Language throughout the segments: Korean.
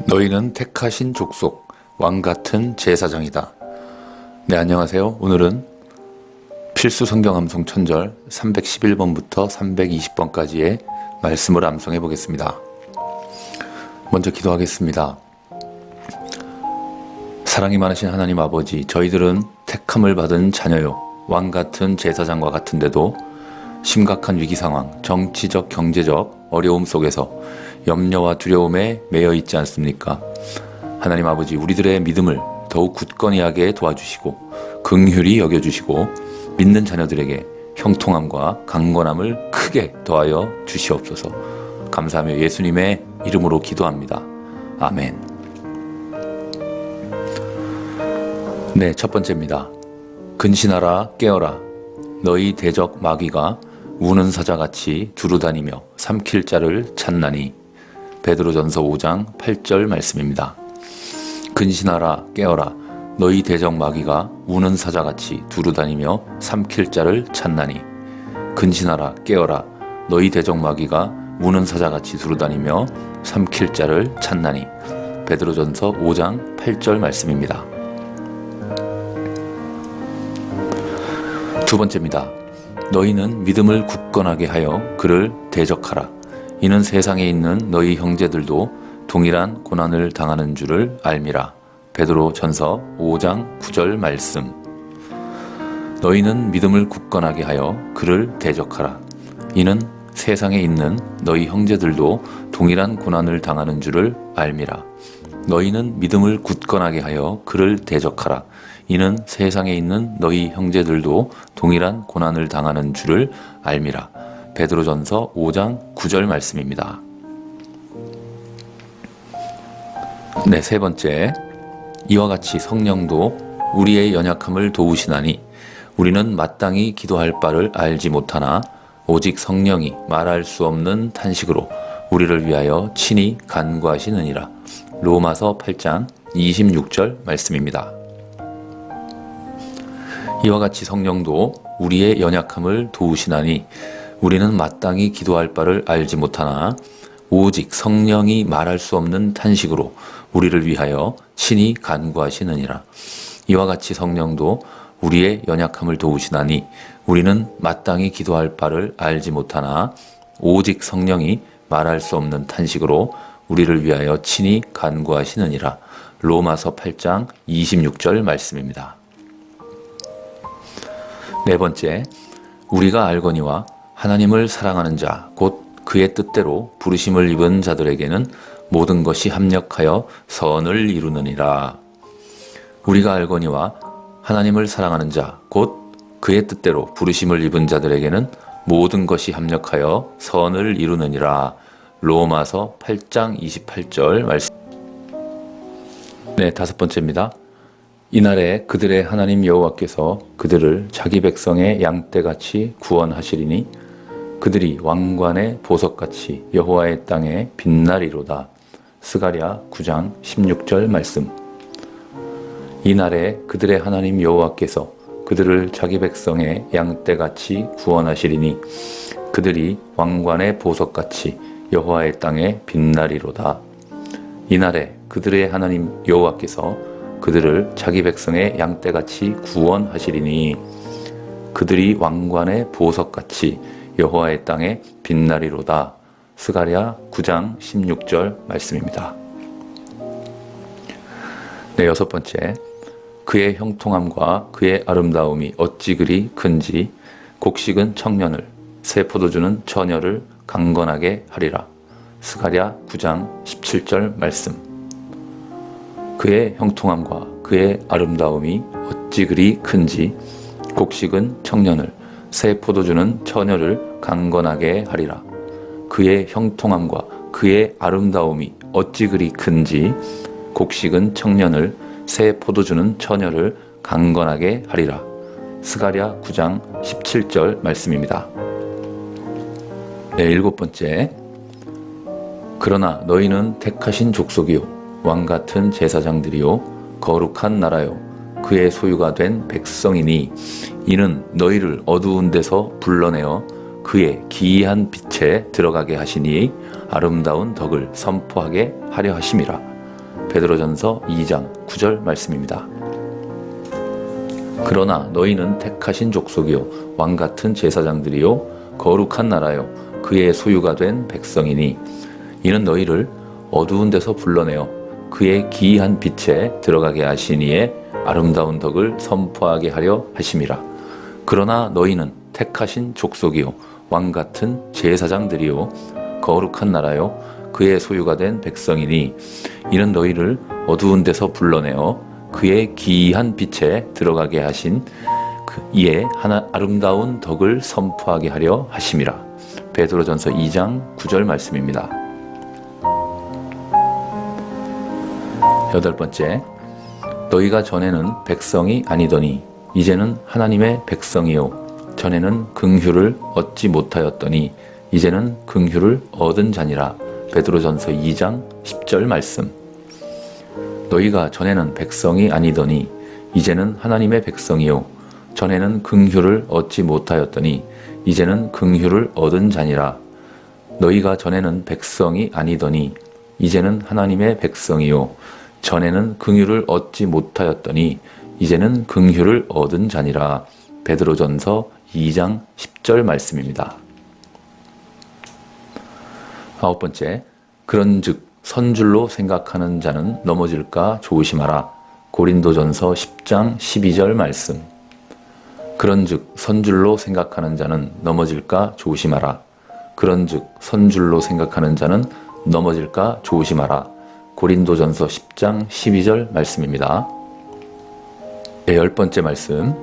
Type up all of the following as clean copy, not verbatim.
너희는 택하신 족속, 왕같은 제사장이다. 네, 안녕하세요. 오늘은 필수 성경 암송 천절 311번부터 320번까지의 말씀을 암송해 보겠습니다. 먼저 기도하겠습니다. 사랑이 많으신 하나님 아버지, 저희들은 택함을 받은 자녀요, 왕같은 제사장과 같은데도 심각한 위기 상황, 정치적, 경제적 어려움 속에서 염려와 두려움에 매여 있지 않습니까? 하나님 아버지, 우리들의 믿음을 더욱 굳건히 하게 도와주시고 긍휼히 여겨주시고 믿는 자녀들에게 형통함과 강건함을 크게 더하여 주시옵소서. 감사하며 예수님의 이름으로 기도합니다. 아멘. 네, 첫 번째입니다. 근신하라, 깨어라. 너희 대적 마귀가 우는 사자같이 두루다니며 삼킬 자를 찾나니. 베드로전서 5장 8절 말씀입니다. 근신하라, 깨어라. 너희 대적 마귀가 우는 사자같이 두루다니며 삼킬 자를 찾나니. 근신하라, 깨어라. 너희 대적 마귀가 우는 사자같이 두루다니며 삼킬 자를 찾나니. 베드로전서 5장 8절 말씀입니다. 두 번째입니다. 너희는 믿음을 굳건하게 하여 그를 대적하라. 이는 세상에 있는 너희 형제들도 동일한 고난을 당하는 줄을 알미라. 베드로전서 5장 9절 말씀. 너희는 믿음을 굳건하게 하여 그를 대적하라. 이는 세상에 있는 너희 형제들도 동일한 고난을 당하는 줄을 알미라. 너희는 믿음을 굳건하게 하여 그를 대적하라. 이는 세상에 있는 너희 형제들도 동일한 고난을 당하는 줄을 알미라. 베드로전서 5장 9절 말씀입니다. 네, 세 번째. 이와 같이 성령도 우리의 연약함을 도우시나니 우리는 마땅히 기도할 바를 알지 못하나 오직 성령이 말할 수 없는 탄식으로 우리를 위하여 친히 간구하시느니라. 로마서 8장 26절 말씀입니다. 이와 같이 성령도 우리의 연약함을 도우시나니 우리는 마땅히 기도할 바를 알지 못하나 오직 성령이 말할 수 없는 탄식으로 우리를 위하여 친히 간구하시느니라. 이와 같이 성령도 우리의 연약함을 도우시나니 우리는 마땅히 기도할 바를 알지 못하나 오직 성령이 말할 수 없는 탄식으로 우리를 위하여 친히 간구하시느니라. 로마서 8장 26절 말씀입니다. 네 번째, 우리가 알거니와 하나님을 사랑하는 자, 곧 그의 뜻대로 부르심을 입은 자들에게는 모든 것이 합력하여 선을 이루느니라. 우리가 알거니와 하나님을 사랑하는 자, 곧 그의 뜻대로 부르심을 입은 자들에게는 모든 것이 합력하여 선을 이루느니라. 로마서 8장 28절 말씀. 네, 다섯 번째입니다. 이날에 그들의 하나님 여호와께서 그들을 자기 백성의 양떼같이 구원하시리니 그들이 왕관의 보석같이 여호와의 땅에 빛나리로다. 스가랴 9장 16절 말씀. 이날에 그들의 하나님 여호와께서 그들을 자기 백성의 양떼같이 구원하시리니 그들이 왕관의 보석같이 여호와의 땅에 빛나리로다. 이날에 그들의 하나님 여호와께서 그들을 자기 백성의 양떼같이 구원하시리니 그들이 왕관의 보석같이 여호와의 땅에 빛나리로다. 스가랴 9장 16절 말씀입니다. 네, 여섯 번째. 그의 형통함과 그의 아름다움이 어찌 그리 큰지 곡식은 청년을, 새 포도주는 처녀를 강건하게 하리라. 스가랴 9장 17절 말씀. 그의 형통함과 그의 아름다움이 어찌 그리 큰지 곡식은 청년을, 새 포도주는 처녀를 강건하게 하리라. 그의 형통함과 그의 아름다움이 어찌 그리 큰지 곡식은 청년을, 새 포도주는 처녀를 강건하게 하리라. 스가랴 9장 17절 말씀입니다. 네, 일곱 번째. 그러나 너희는 택하신 족속이요 왕같은 제사장들이요 거룩한 나라요 그의 소유가 된 백성이니 이는 너희를 어두운 데서 불러내어 그의 기이한 빛에 들어가게 하시니 아름다운 덕을 선포하게 하려 하심이라. 베드로전서 2장 9절 말씀입니다. 그러나 너희는 택하신 족속이요 왕같은 제사장들이요 거룩한 나라요 그의 소유가 된 백성이니 이는 너희를 어두운 데서 불러내어 그의 기이한 빛에 들어가게 하시니에 아름다운 덕을 선포하게 하려 하심이라. 그러나 너희는 택하신 족속이요 왕같은 제사장들이요 거룩한 나라요 그의 소유가 된 백성이니 이는 너희를 어두운 데서 불러내어 그의 기이한 빛에 들어가게 하신 이에 아름다운 덕을 선포하게 하려 하심이라. 베드로전서 2장 9절 말씀입니다. 8번째, 너희가 전에는 백성이 아니더니 이제는 하나님의 백성이요 전에는 긍휼을 얻지 못하였더니 이제는 긍휼을 얻은 자니라. 베드로전서 2장 10절 말씀. 너희가 전에는 백성이 아니더니 이제는 하나님의 백성이요 전에는 긍휼을 얻지 못하였더니 이제는 긍휼을 얻은 자니라. 너희가 전에는 백성이 아니더니 이제는 하나님의 백성이요 전에는 긍휼을 얻지 못하였더니 이제는 긍휼을 얻은 자니라. 베드로전서 2장 10절 말씀입니다. 9번째, 그런즉 선줄로 생각하는 자는 넘어질까 조심하라. 고린도전서 10장 12절 말씀. 그런즉 선줄로 생각하는 자는 넘어질까 조심하라. 그런즉 선줄로 생각하는 자는 넘어질까 조심하라. 고린도전서 10장 12절 말씀입니다. 10번째 말씀.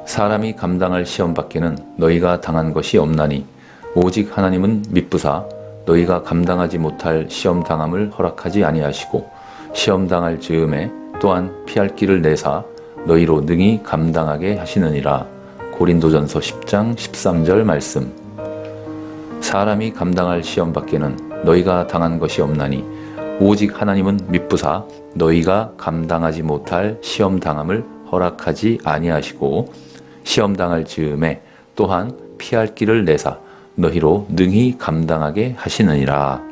사람이 감당할 시험 밖에는 너희가 당한 것이 없나니 오직 하나님은 미쁘사 너희가 감당하지 못할 시험 당함을 허락하지 아니하시고 시험 당할 즈음에 또한 피할 길을 내사 너희로 능히 감당하게 하시느니라. 고린도전서 10장 13절 말씀. 사람이 감당할 시험 밖에는 너희가 당한 것이 없나니 오직 하나님은 미쁘사 너희가 감당하지 못할 시험 당함을 허락하지 아니하시고 시험 당할 즈음에 또한 피할 길을 내사 너희로 능히 감당하게 하시느니라.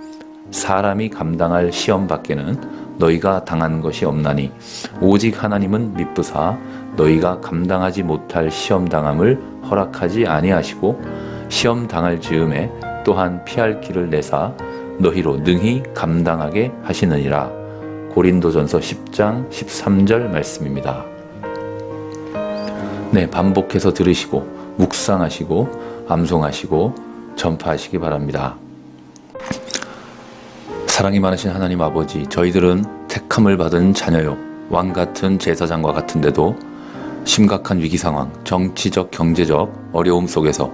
사람이 감당할 시험 밖에는 너희가 당한 것이 없나니 오직 하나님은 미쁘사 너희가 감당하지 못할 시험 당함을 허락하지 아니하시고 시험 당할 즈음에 또한 피할 길을 내사 너희로 능히 감당하게 하시느니라. 고린도전서 10장 13절 말씀입니다. 네, 반복해서 들으시고 묵상하시고 암송하시고 전파하시기 바랍니다. 사랑이 많으신 하나님 아버지, 저희들은 택함을 받은 자녀요 왕같은 제사장과 같은데도 심각한 위기 상황, 정치적, 경제적 어려움 속에서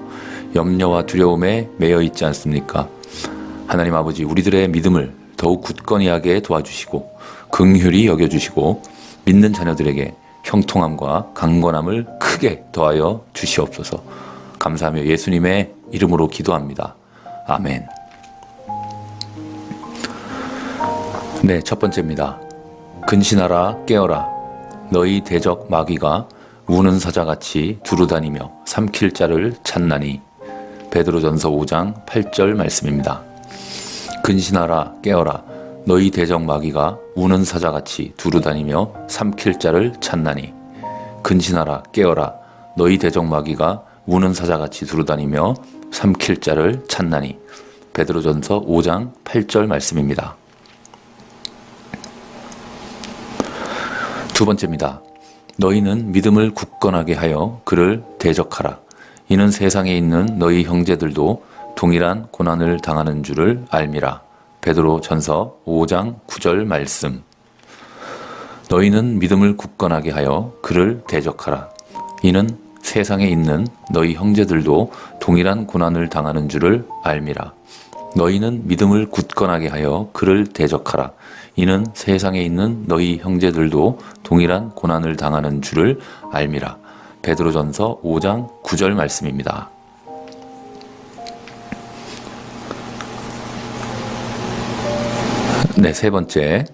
염려와 두려움에 매여 있지 않습니까? 하나님 아버지, 우리들의 믿음을 더욱 굳건히 하게 도와주시고 긍휼히 여겨주시고 믿는 자녀들에게 형통함과 강건함을 크게 더하여 주시옵소서. 감사하며 예수님의 이름으로 기도합니다. 아멘. 네, 첫 번째입니다. 근신하라 깨어라. 너희 대적 마귀가 우는 사자같이 두루다니며 삼킬 자를 찾나니. 베드로전서 5장 8절 말씀입니다. 근신하라 깨어라. 너희 대적 마귀가 우는 사자같이 두루다니며 삼킬 자를 찾나니. 근신하라 깨어라. 너희 대적 마귀가 우는 사자같이 두루다니며 삼킬 자를 찾나니. 베드로전서 5장 8절 말씀입니다. 두 번째입니다. 너희는 믿음을 굳건하게 하여 그를 대적하라. 이는 세상에 있는 너희 형제들도 동일한 고난을 당하는 줄을 알미라. 베드로전서 5장 9절 말씀. 너희는 믿음을 굳건하게 하여 그를 대적하라. 이는 세상에 있는 너희 형제들도 동일한 고난을 당하는 줄을 알미라. 너희는 믿음을 굳건하게 하여 그를 대적하라. 이는 세상에 있는 너희 형제들도 동일한 고난을 당하는 줄을 알미라. 베드로전서 5장 9절 말씀입니다. 네, 세 번째.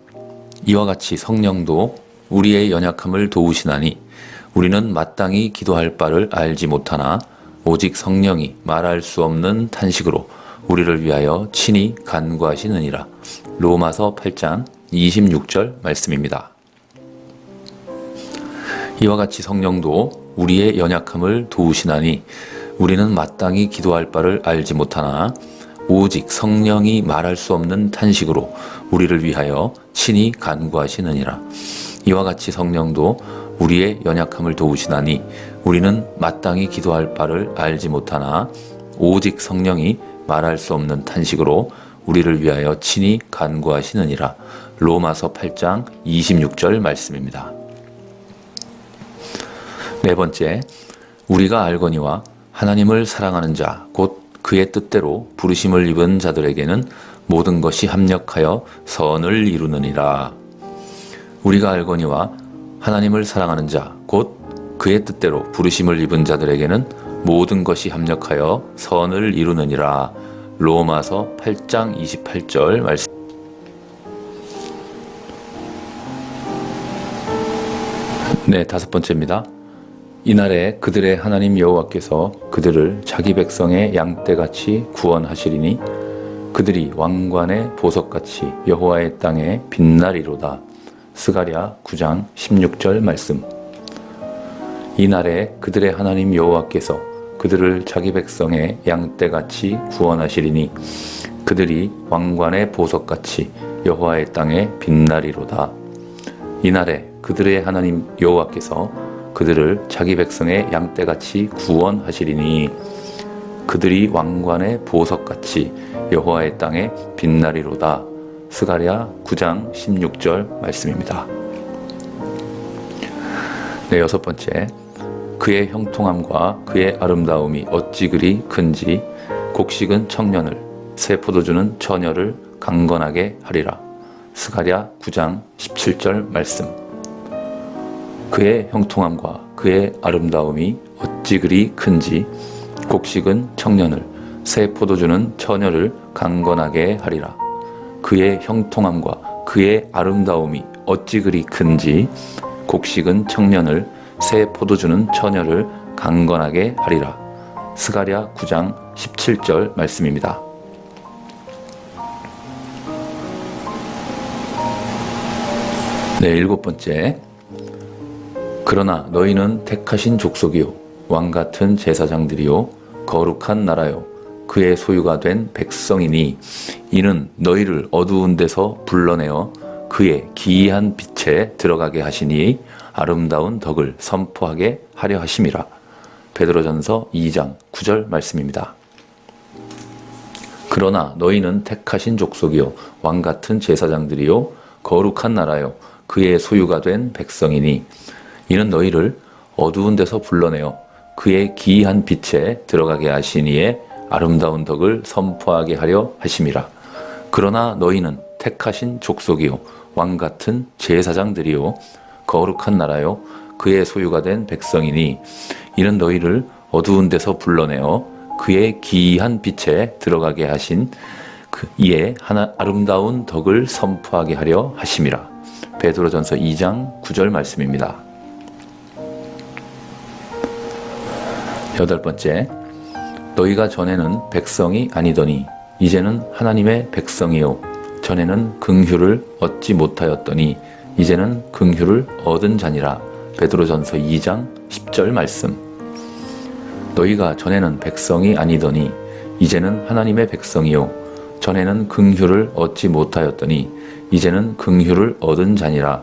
이와 같이 성령도 우리의 연약함을 도우시나니 우리는 마땅히 기도할 바를 알지 못하나 오직 성령이 말할 수 없는 탄식으로 우리를 위하여 친히 간구하시느니라. 로마서 8장 26절 말씀입니다. 이와 같이 성령도 우리의 연약함을 도우시나니 우리는 마땅히 기도할 바를 알지 못하나 오직 성령이 말할 수 없는 탄식으로 우리를 위하여 친히 간구하시느니라. 이와 같이 성령도 우리의 연약함을 도우시나니 우리는 마땅히 기도할 바를 알지 못하나 오직 성령이 말할 수 없는 탄식으로 우리를 위하여 친히 간구하시느니라. 로마서 8장 26절 말씀입니다. 네 번째, 우리가 알거니와 하나님을 사랑하는 자, 곧 그의 뜻대로 부르심을 입은 자들에게는 모든 것이 합력하여 선을 이루느니라. 우리가 알거니와 하나님을 사랑하는 자, 곧 그의 뜻대로 부르심을 입은 자들에게는 모든 것이 합력하여 선을 이루느니라. 로마서 8장 28절 말씀. 네, 다섯 번째입니다. 이날에 그들의 하나님 여호와께서 그들을 자기 백성의 양떼같이 구원하시리니 그들이 왕관의 보석같이 여호와의 땅에 빛나리로다. 스가랴 9장 16절 말씀. 이날에 그들의 하나님 여호와께서 그들을 자기 백성의 양떼같이 구원하시리니 그들이 왕관의 보석같이 여호와의 땅에 빛나리로다. 이날에 그들의 하나님 여호와께서 그들을 자기 백성의 양떼같이 구원하시리니 그들이 왕관의 보석같이 여호와의 땅에 빛나리로다. 스가랴 9장 16절 말씀입니다. 네, 여섯 번째, 그의 형통함과 그의 아름다움이 어찌 그리 큰지 곡식은 청년을 새 포도주는 처녀를 강건하게 하리라. 스가랴 9장 17절 말씀. 그의 형통함과 그의 아름다움이 어찌 그리 큰지 곡식은 청년을 새 포도주는 처녀를 강건하게 하리라. 그의 형통함과 그의 아름다움이 어찌 그리 큰지 곡식은 청년을 새 포도주는 처녀를 강건하게 하리라. 스가랴 9장 17절 말씀입니다. 네, 일곱 번째, 그러나 너희는 택하신 족속이요 왕같은 제사장들이요 거룩한 나라요 그의 소유가 된 백성이니 이는 너희를 어두운 데서 불러내어 그의 기이한 빛에 들어가게 하시니 아름다운 덕을 선포하게 하려 하심이라. 베드로전서 2장 9절 말씀입니다. 그러나 너희는 택하신 족속이요 왕같은 제사장들이요 거룩한 나라요 그의 소유가 된 백성이니 이는 너희를 어두운 데서 불러내어 그의 기이한 빛에 들어가게 하시니에 아름다운 덕을 선포하게 하려 하심이라. 그러나 너희는 택하신 족속이요 왕같은 제사장들이요 거룩한 나라요 그의 소유가 된 백성이니 이는 너희를 어두운 데서 불러내어 그의 기이한 빛에 들어가게 하신 이에 아름다운 덕을 선포하게 하려 하심이라. 베드로전서 2장 9절 말씀입니다. 여덟 번째, 너희가 전에는 백성이 아니더니 이제는 하나님의 백성이요 전에는 긍휼을 얻지 못하였더니 이제는 긍휼을 얻은 자니라. 베드로전서 2장 10절 말씀. 너희가 전에는 백성이 아니더니 이제는 하나님의 백성이요 전에는 긍휼을 얻지 못하였더니 이제는 긍휼을 얻은 자니라.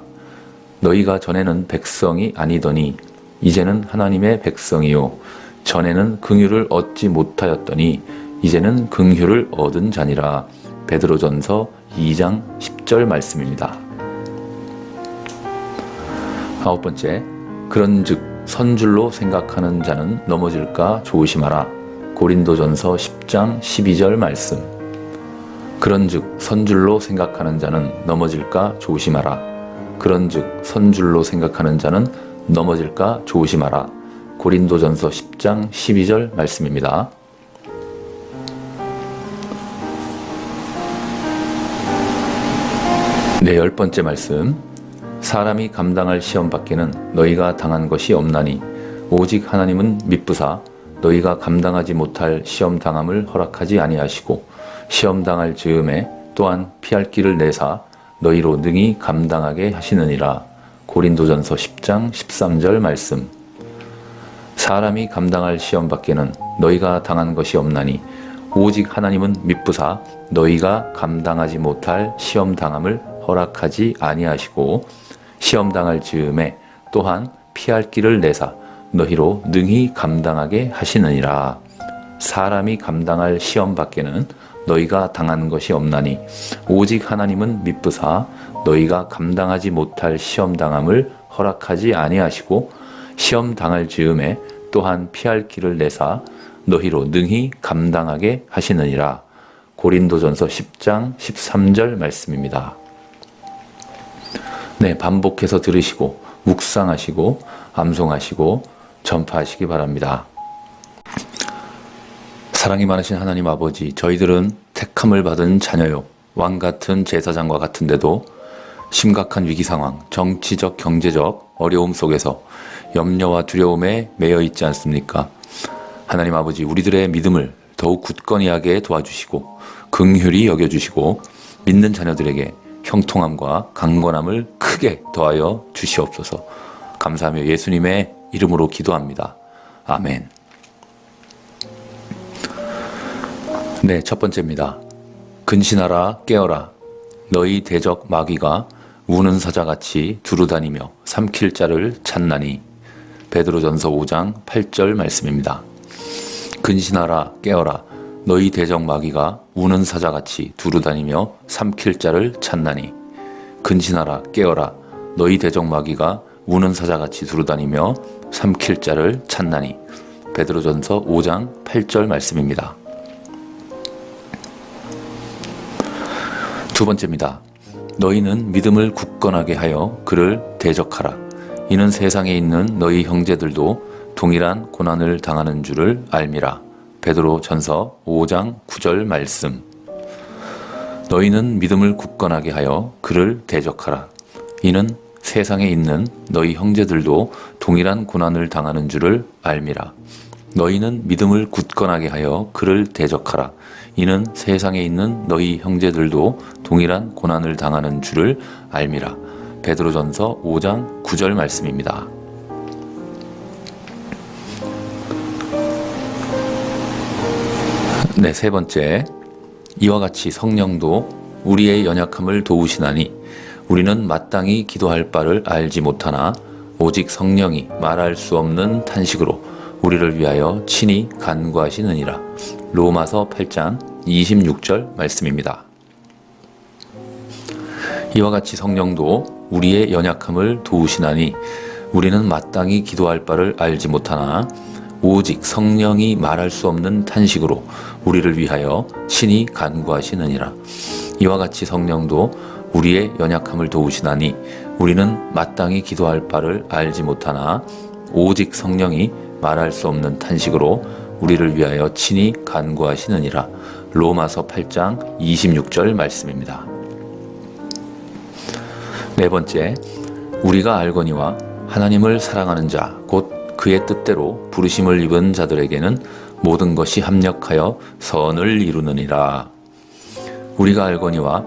너희가 전에는 백성이 아니더니 이제는 하나님의 백성이요 전에는 긍휼을 얻지 못하였더니 이제는 긍휼을 얻은 자니라. 베드로전서 2장 10절 말씀입니다. 아홉 번째, 그런즉 선줄로 생각하는 자는 넘어질까 조심하라. 고린도전서 10장 12절 말씀. 그런즉 선줄로 생각하는 자는 넘어질까 조심하라. 그런즉 선줄로 생각하는 자는 넘어질까 조심하라. 고린도전서 10장 12절 말씀입니다. 네, 열 번째 말씀. 사람이 감당할 시험 밖에는 너희가 당한 것이 없나니 오직 하나님은 미쁘사 너희가 감당하지 못할 시험 당함을 허락하지 아니하시고 시험 당할 즈음에 또한 피할 길을 내사 너희로 능히 감당하게 하시느니라. 고린도전서 10장 13절 말씀. 사람이 감당할 시험 밖에는 너희가 당한 것이 없나니 오직 하나님은 미쁘사 너희가 감당하지 못할 시험 당함을 허락하지 아니하시고 시험 당할 즈음에 또한 피할 길을 내사 너희로 능히 감당하게 하시느니라. 사람이 감당할 시험 밖에는 너희가 당한 것이 없나니 오직 하나님은 미쁘사 너희가 감당하지 못할 시험 당함을 허락하지 아니하시고 시험 당할 즈음에 또한 피할 길을 내사 너희로 능히 감당하게 하시느니라. 고린도전서 10장 13절 말씀입니다. 네, 반복해서 들으시고 묵상하시고 암송하시고 전파하시기 바랍니다. 사랑이 많으신 하나님 아버지, 저희들은 택함을 받은 자녀요, 왕같은 제사장과 같은데도 심각한 위기 상황, 정치적, 경제적 어려움 속에서 염려와 두려움에 매여 있지 않습니까? 하나님 아버지, 우리들의 믿음을 더욱 굳건히 하게 도와주시고 긍휼히 여겨주시고 믿는 자녀들에게 형통함과 강건함을 크게 더하여 주시옵소서. 감사하며 예수님의 이름으로 기도합니다. 아멘. 네, 첫 번째입니다. 근신하라 깨어라. 너희 대적 마귀가 우는 사자같이 두루다니며 삼킬 자를 찾나니. 베드로전서 5장 8절 말씀입니다. 근신하라 깨어라. 너희 대적 마귀가 우는 사자같이 두루다니며 삼킬 자를 찾나니. 근신하라 깨어라. 너희 대적 마귀가 우는 사자같이 두루다니며 삼킬 자를 찾나니. 베드로전서 5장 8절 말씀입니다. 두 번째입니다. 너희는 믿음을 굳건하게 하여 그를 대적하라. 이는 세상에 있는 너희 형제들도 동일한 고난을 당하는 줄을 알미라. 베드로전서 5장 9절 말씀. 너희는 믿음을 굳건하게 하여 그를 대적하라. 이는 세상에 있는 너희 형제들도 동일한 고난을 당하는 줄을 알미라. 너희는 믿음을 굳건하게 하여 그를 대적하라. 이는 세상에 있는 너희 형제들도 동일한 고난을 당하는 줄을 알미라. 베드로전서 5장 9절 말씀입니다. 네, 세 번째. 이와 같이 성령도 우리의 연약함을 도우시나니 우리는 마땅히 기도할 바를 알지 못하나 오직 성령이 말할 수 없는 탄식으로 우리를 위하여 친히 간구하시느니라. 로마서 8장 26절 말씀입니다. 이와 같이 성령도 우리의 연약함을 도우시나니 우리는 마땅히 기도할 바를 알지 못하나 오직 성령이 말할 수 없는 탄식으로 우리를 위하여 친히 간구하시느니라. 이와 같이 성령도 우리의 연약함을 도우시나니 우리는 마땅히 기도할 바를 알지 못하나 오직 성령이 말할 수 없는 탄식으로 우리를 위하여 친히 간구하시느니라. 로마서 8장 26절 말씀입니다. 네 번째, 우리가 알거니와 하나님을 사랑하는 자, 곧 그의 뜻대로 부르심을 입은 자들에게는 모든 것이 합력하여 선을 이루느니라. 우리가 알거니와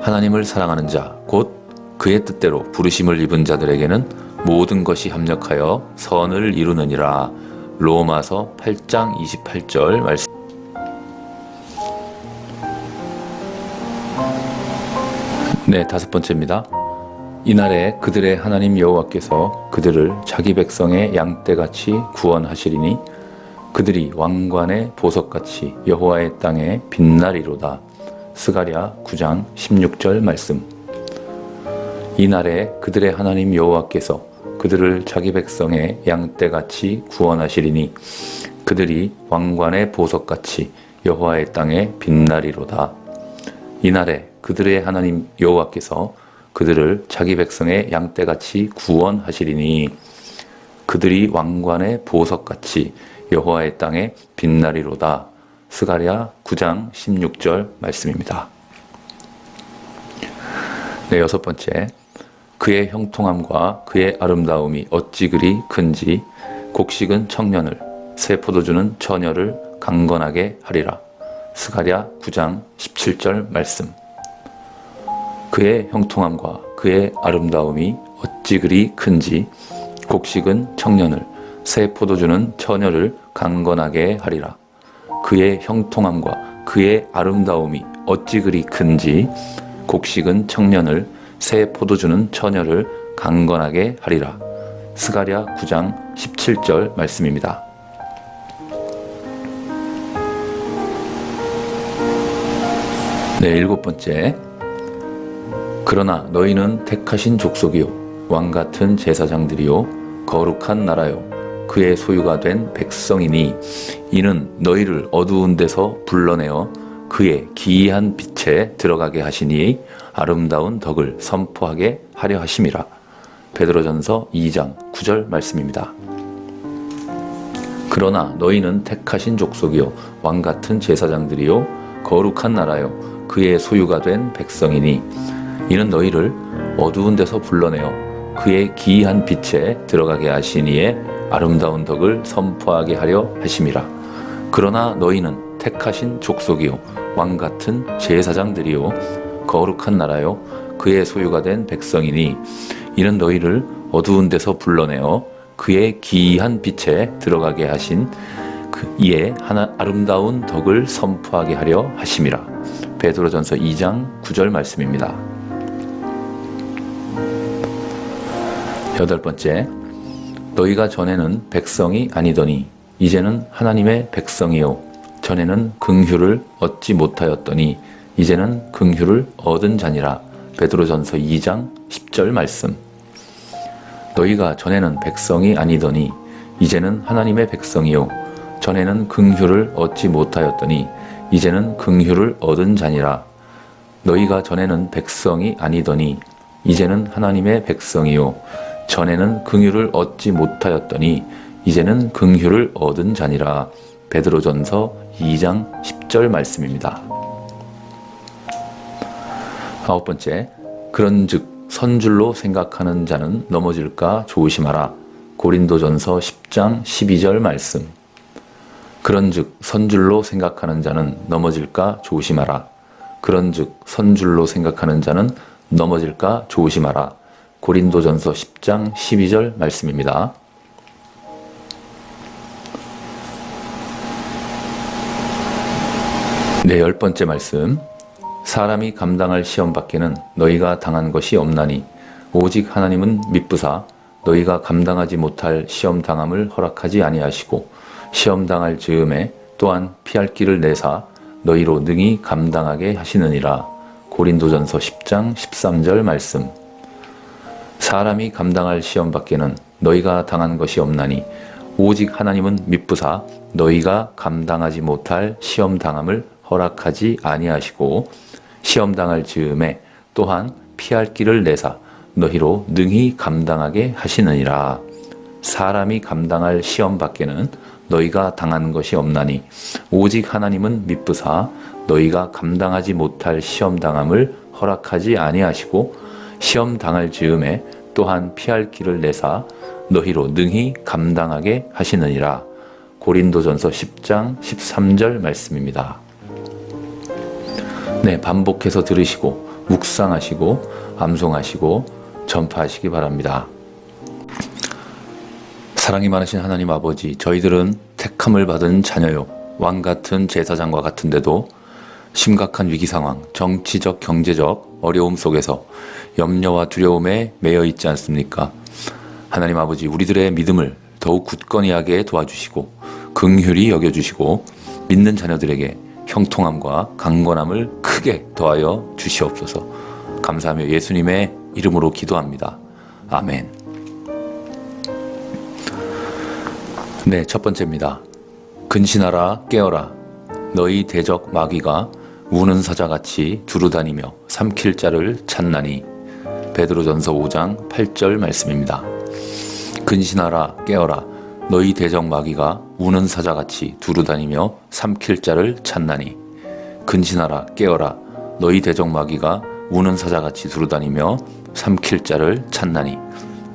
하나님을 사랑하는 자, 곧 그의 뜻대로 부르심을 입은 자들에게는 모든 것이 합력하여 선을 이루느니라. 로마서 8장 28절 말씀. 네, 다섯 번째입니다. 이날에 그들의 하나님 여호와께서 그들을 자기 백성의 양떼같이 구원하시리니 그들이 왕관의 보석같이 여호와의 땅에 빛나리로다. 스가랴 9장 16절 말씀. 이날에 그들의 하나님 여호와께서 그들을 자기 백성의 양떼같이 구원하시리니 그들이 왕관의 보석같이 여호와의 땅에 빛나리로다. 이날에 그들의 하나님 여호와께서 그들을 자기 백성의 양떼같이 구원하시리니 그들이 왕관의 보석같이 여호와의 땅에 빛나리로다. 스가랴 9장 16절 말씀입니다. 네, 여섯 번째. 그의 형통함과 그의 아름다움이 어찌 그리 큰지 곡식은 청년을 새 포도주는 처녀를 강건하게 하리라. 스가랴 9장 17절 말씀. 그의 형통함과 그의 아름다움이 어찌 그리 큰지 곡식은 청년을 새 포도주는 처녀를 강건하게 하리라. 그의 형통함과 그의 아름다움이 어찌 그리 큰지 곡식은 청년을 새 포도주는 처녀를 강건하게 하리라. 스가랴 9장 17절 말씀입니다. 네, 7번째. 그러나 너희는 택하신 족속이요 왕같은 제사장들이요 거룩한 나라요 그의 소유가 된 백성이니 이는 너희를 어두운 데서 불러내어 그의 기이한 빛에 들어가게 하시니 아름다운 덕을 선포하게 하려 하심이라. 베드로전서 2장 9절 말씀입니다. 그러나 너희는 택하신 족속이요 왕같은 제사장들이요 거룩한 나라요 그의 소유가 된 백성이니 이는 너희를 어두운 데서 불러내어 그의 기이한 빛에 들어가게 하시니에 아름다운 덕을 선포하게 하려 하심이라. 그러나 너희는 택하신 족속이요 왕같은 제사장들이요 거룩한 나라요 그의 소유가 된 백성이니 이는 너희를 어두운 데서 불러내어 그의 기이한 빛에 들어가게 하신 이에 아름다운 덕을 선포하게 하려 하심이라. 베드로전서 2장 9절 말씀입니다. 8번째. 너희가 전에는 백성이 아니더니 이제는 하나님의 백성이요 전에는 긍휼을 얻지 못하였더니 이제는 긍휼을 얻은 자니라. 베드로전서 2장 10절 말씀. 너희가 전에는 백성이 아니더니 이제는 하나님의 백성이요 전에는 긍휼을 얻지 못하였더니 이제는 긍휼을 얻은 자니라. 너희가 전에는 백성이 아니더니 이제는 하나님의 백성이요 전에는 긍휼을 얻지 못하였더니 이제는 긍휼을 얻은 자니라. 베드로전서 2장 10절 말씀입니다. 9번째. 그런즉 선줄로 생각하는 자는 넘어질까 조심하라. 고린도전서 10장 12절 말씀. 그런즉 선줄로 생각하는 자는 넘어질까 조심하라. 그런즉 선줄로 생각하는 자는 넘어질까 조심하라. 고린도전서 10장 12절 말씀입니다. 네, 10번째 말씀. 사람이 감당할 시험 밖에는 너희가 당한 것이 없나니 오직 하나님은 미쁘사 너희가 감당하지 못할 시험 당함을 허락하지 아니하시고 시험 당할 즈음에 또한 피할 길을 내사 너희로 능히 감당하게 하시느니라. 고린도전서 10장 13절 말씀. 사람이 감당할 시험 밖에는 너희가 당한 것이 없나니 오직 하나님은 미쁘사 너희가 감당하지 못할 시험 당함을 허락하지 아니하시고 시험 당할 즈음에 또한 피할 길을 내사 너희로 능히 감당하게 하시느니라. 사람이 감당할 시험 밖에는 너희가 당한 것이 없나니 오직 하나님은 미쁘사 너희가 감당하지 못할 시험 당함을 허락하지 아니하시고 시험 당할 즈음에 또한 피할 길을 내사 너희로 능히 감당하게 하시느니라. 고린도전서 10장 13절 말씀입니다. 네, 반복해서 들으시고 묵상하시고 암송하시고 전파하시기 바랍니다. 사랑이 많으신 하나님 아버지, 저희들은 택함을 받은 자녀요 왕같은 제사장과 같은데도 심각한 위기 상황, 정치적, 경제적 어려움 속에서 염려와 두려움에 매여 있지 않습니까? 하나님 아버지, 우리들의 믿음을 더욱 굳건히 하게 도와주시고 긍휼히 여겨주시고 믿는 자녀들에게 형통함과 강건함을 크게 더하여 주시옵소서. 감사하며 예수님의 이름으로 기도합니다. 아멘. 네, 첫 번째입니다. 근신하라 깨어라. 너희 대적 마귀가 우는 사자같이 두루다니며 삼킬 자를 찾나니. 베드로전서 5장 8절 말씀입니다. 근신하라 깨어라. 너희 대적 마귀가 우는 사자같이 두루다니며 삼킬 자를 찾나니. 근신하라 깨어라. 너희 대적 마귀가 우는 사자같이 두루다니며 삼킬 자를 찾나니.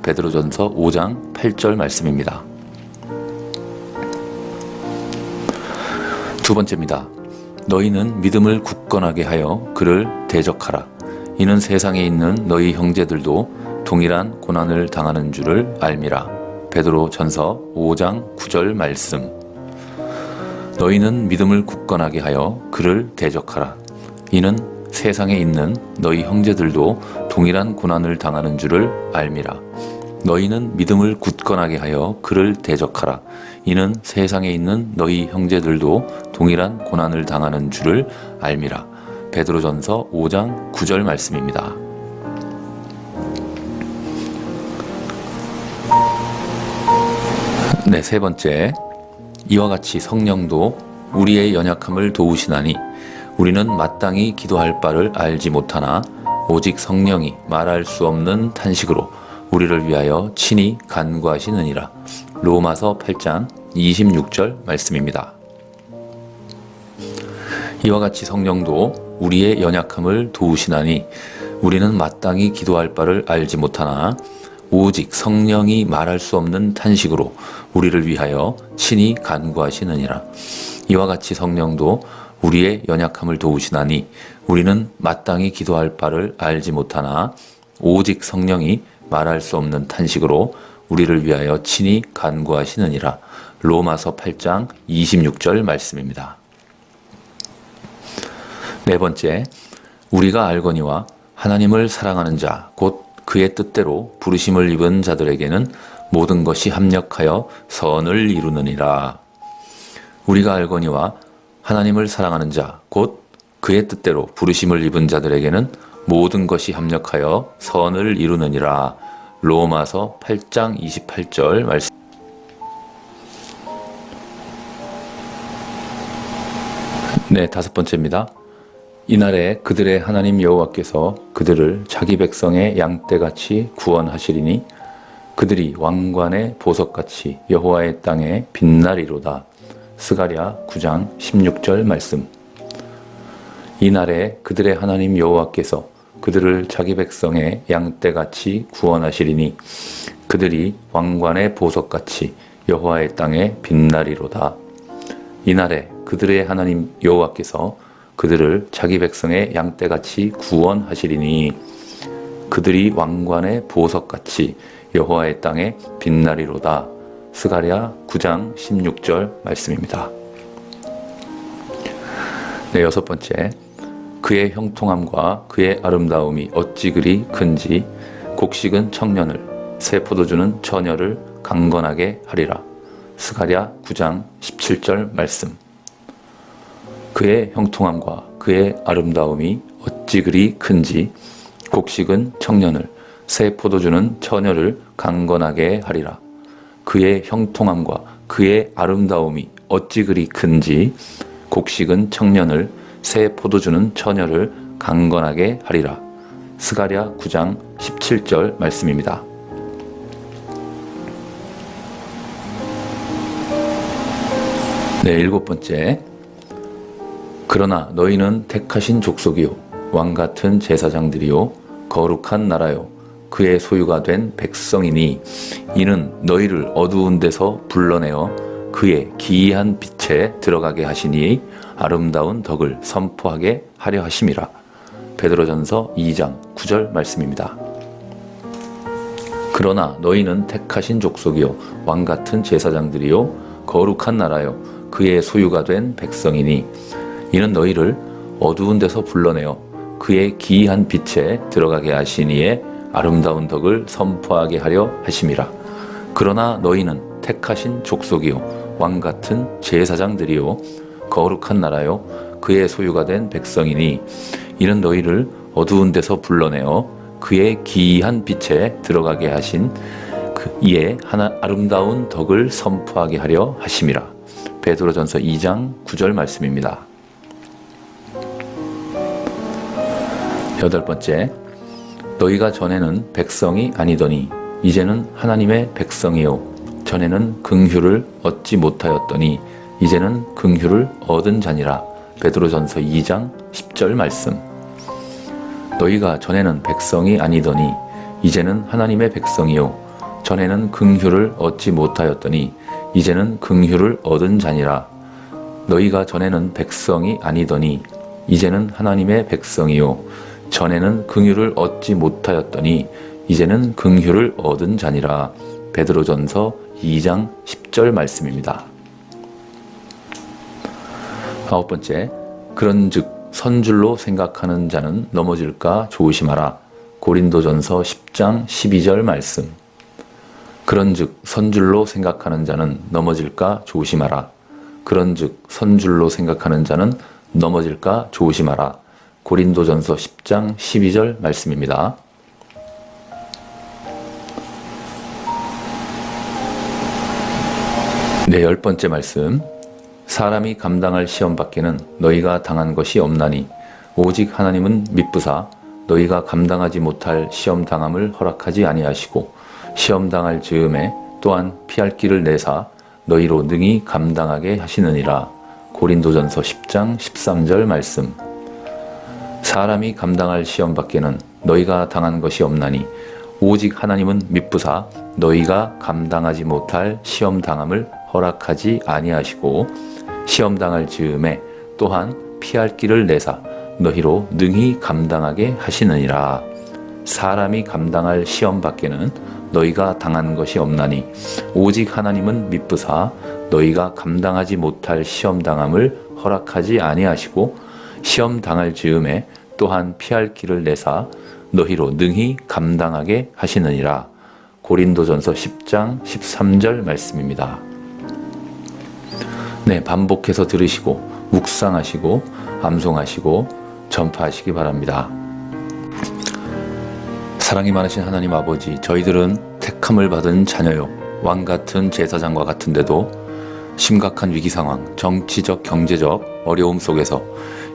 베드로전서 5장 8절 말씀입니다. 두 번째입니다. 너희는 믿음을 굳건하게 하여 그를 대적하라. 이는 세상에 있는 너희 형제들도 동일한 고난을 당하는 줄을 알미라. 베드로 전서 5장 9절 말씀. 너희는 믿음을 굳건하게 하여 그를 대적하라. 이는 세상에 있는 너희 형제들도 동일한 고난을 당하는 줄을 알미라. 너희는 믿음을 굳건하게 하여 그를 대적하라. 이는 세상에 있는 너희 형제들도 동일한 고난을 당하는 줄을 알미라. 베드로전서 5장 9절 말씀입니다. 네, 세 번째. 이와 같이 성령도 우리의 연약함을 도우시나니 우리는 마땅히 기도할 바를 알지 못하나 오직 성령이 말할 수 없는 탄식으로 우리를 위하여 친히 간구하시느니라. 로마서 8장 26절 말씀입니다. 이와 같이 성령도 우리의 연약함을 도우시나니 우리는 마땅히 기도할 바를 알지 못하나 오직 성령이 말할 수 없는 탄식으로 우리를 위하여 친히 간구하시느니라. 이와 같이 성령도 우리의 연약함을 도우시나니 우리는 마땅히 기도할 바를 알지 못하나 오직 성령이 말할 수 없는 탄식으로 우리를 위하여 친히 간구하시느니라. 로마서 8장 26절 말씀입니다. 네 번째, 우리가 알거니와 하나님을 사랑하는 자, 곧 그의 뜻대로 부르심을 입은 자들에게는 모든 것이 합력하여 선을 이루느니라. 우리가 알거니와 하나님을 사랑하는 자, 곧 그의 뜻대로 부르심을 입은 자들에게는 모든 것이 합력하여 선을 이루느니라. 로마서 8장 28절 말씀. 네, 다섯 번째입니다. 이날에 그들의 하나님 여호와께서 그들을 자기 백성의 양떼같이 구원하시리니 그들이 왕관의 보석같이 여호와의 땅에 빛나리로다. 스가랴 9장 16절 말씀. 이날에 그들의 하나님 여호와께서 그들을 자기 백성의 양떼같이 구원하시리니 그들이 왕관의 보석같이 여호와의 땅에 빛나리로다. 이날에 그들의 하나님 여호와께서 그들을 자기 백성의 양떼같이 구원하시리니 그들이 왕관의 보석같이 여호와의 땅에 빛나리로다. 스가랴 9장 16절 말씀입니다. 네, 여섯 번째. 그의 형통함과 그의 아름다움이 어찌 그리 큰지 곡식은 청년을 새 포도주는 처녀를 강건하게 하리라. 스가랴 9장 17절 말씀. 그의 형통함과 그의 아름다움이 어찌 그리 큰지 곡식은 청년을 새 포도주는 처녀를 강건하게 하리라. 그의 형통함과 그의 아름다움이 어찌 그리 큰지 곡식은 청년을 새 포도주는 처녀를 강건하게 하리라. 스가랴 9장 17절 말씀입니다. 네, 일곱 번째. 그러나 너희는 택하신 족속이요 왕같은 제사장들이요 거룩한 나라요 그의 소유가 된 백성이니 이는 너희를 어두운 데서 불러내어 그의 기이한 빛에 들어가게 하시니 아름다운 덕을 선포하게 하려 하심이라. 베드로전서 2장 9절 말씀입니다. 그러나 너희는 택하신 족속이요 왕같은 제사장들이요 거룩한 나라요 그의 소유가 된 백성이니 이는 너희를 어두운 데서 불러내어 그의 기이한 빛에 들어가게 하시니에 아름다운 덕을 선포하게 하려 하심이라. 그러나 너희는 택하신 족속이요 왕같은 제사장들이요 거룩한 나라요 그의 소유가 된 백성이니 이는 너희를 어두운 데서 불러내어 그의 기이한 빛에 들어가게 하신 이에 아름다운 덕을 선포하게 하려 하심이라. 베드로전서 2장 9절 말씀입니다. 여덟 번째, 너희가 전에는 백성이 아니더니 이제는 하나님의 백성이요 전에는 긍휼을 얻지 못하였더니 이제는 긍휼을 얻은 자니라. 베드로전서 2장 10절 말씀. 너희가 전에는 백성이 아니더니 이제는 하나님의 백성이요 전에는 긍휼을 얻지 못하였더니 이제는 긍휼을 얻은 자니라. 너희가 전에는 백성이 아니더니 이제는 하나님의 백성이요 전에는 긍휼을 얻지 못하였더니 이제는 긍휼을 얻은 자니라. 베드로전서 2장 10절 말씀입니다. 아홉 번째, 그런즉 선줄로 생각하는 자는 넘어질까 조심하라. 고린도전서 10장 12절 말씀. 그런즉 선줄로 생각하는 자는 넘어질까 조심하라. 그런즉 선줄로 생각하는 자는 넘어질까 조심하라. 고린도전서 10장 12절 말씀입니다. 네, 열 번째 말씀. 사람이 감당할 시험 밖에는 너희가 당한 것이 없나니 오직 하나님은 미쁘사 너희가 감당하지 못할 시험 당함을 허락하지 아니하시고 시험 당할 즈음에 또한 피할 길을 내사 너희로 능히 감당하게 하시느니라. 고린도전서 10장 13절 말씀. 사람이 감당할 시험 밖에는 너희가 당한 것이 없나니 오직 하나님은 미쁘사 너희가 감당하지 못할 시험 당함을 허락하지 아니하시고 시험 당할 즈음에 또한 피할 길을 내사 너희로 능히 감당하게 하시느니라. 사람이 감당할 시험 밖에는 너희가 당한 것이 없나니 오직 하나님은 미쁘사 너희가 감당하지 못할 시험 당함을 허락하지 아니하시고 시험 당할 즈음에 또한 피할 길을 내사 너희로 능히 감당하게 하시느니라. 고린도전서 10장 13절 말씀입니다. 네, 반복해서 들으시고 묵상하시고 암송하시고 전파하시기 바랍니다. 사랑이 많으신 하나님 아버지, 저희들은 택함을 받은 자녀요 왕같은 제사장과 같은데도 심각한 위기 상황, 정치적, 경제적 어려움 속에서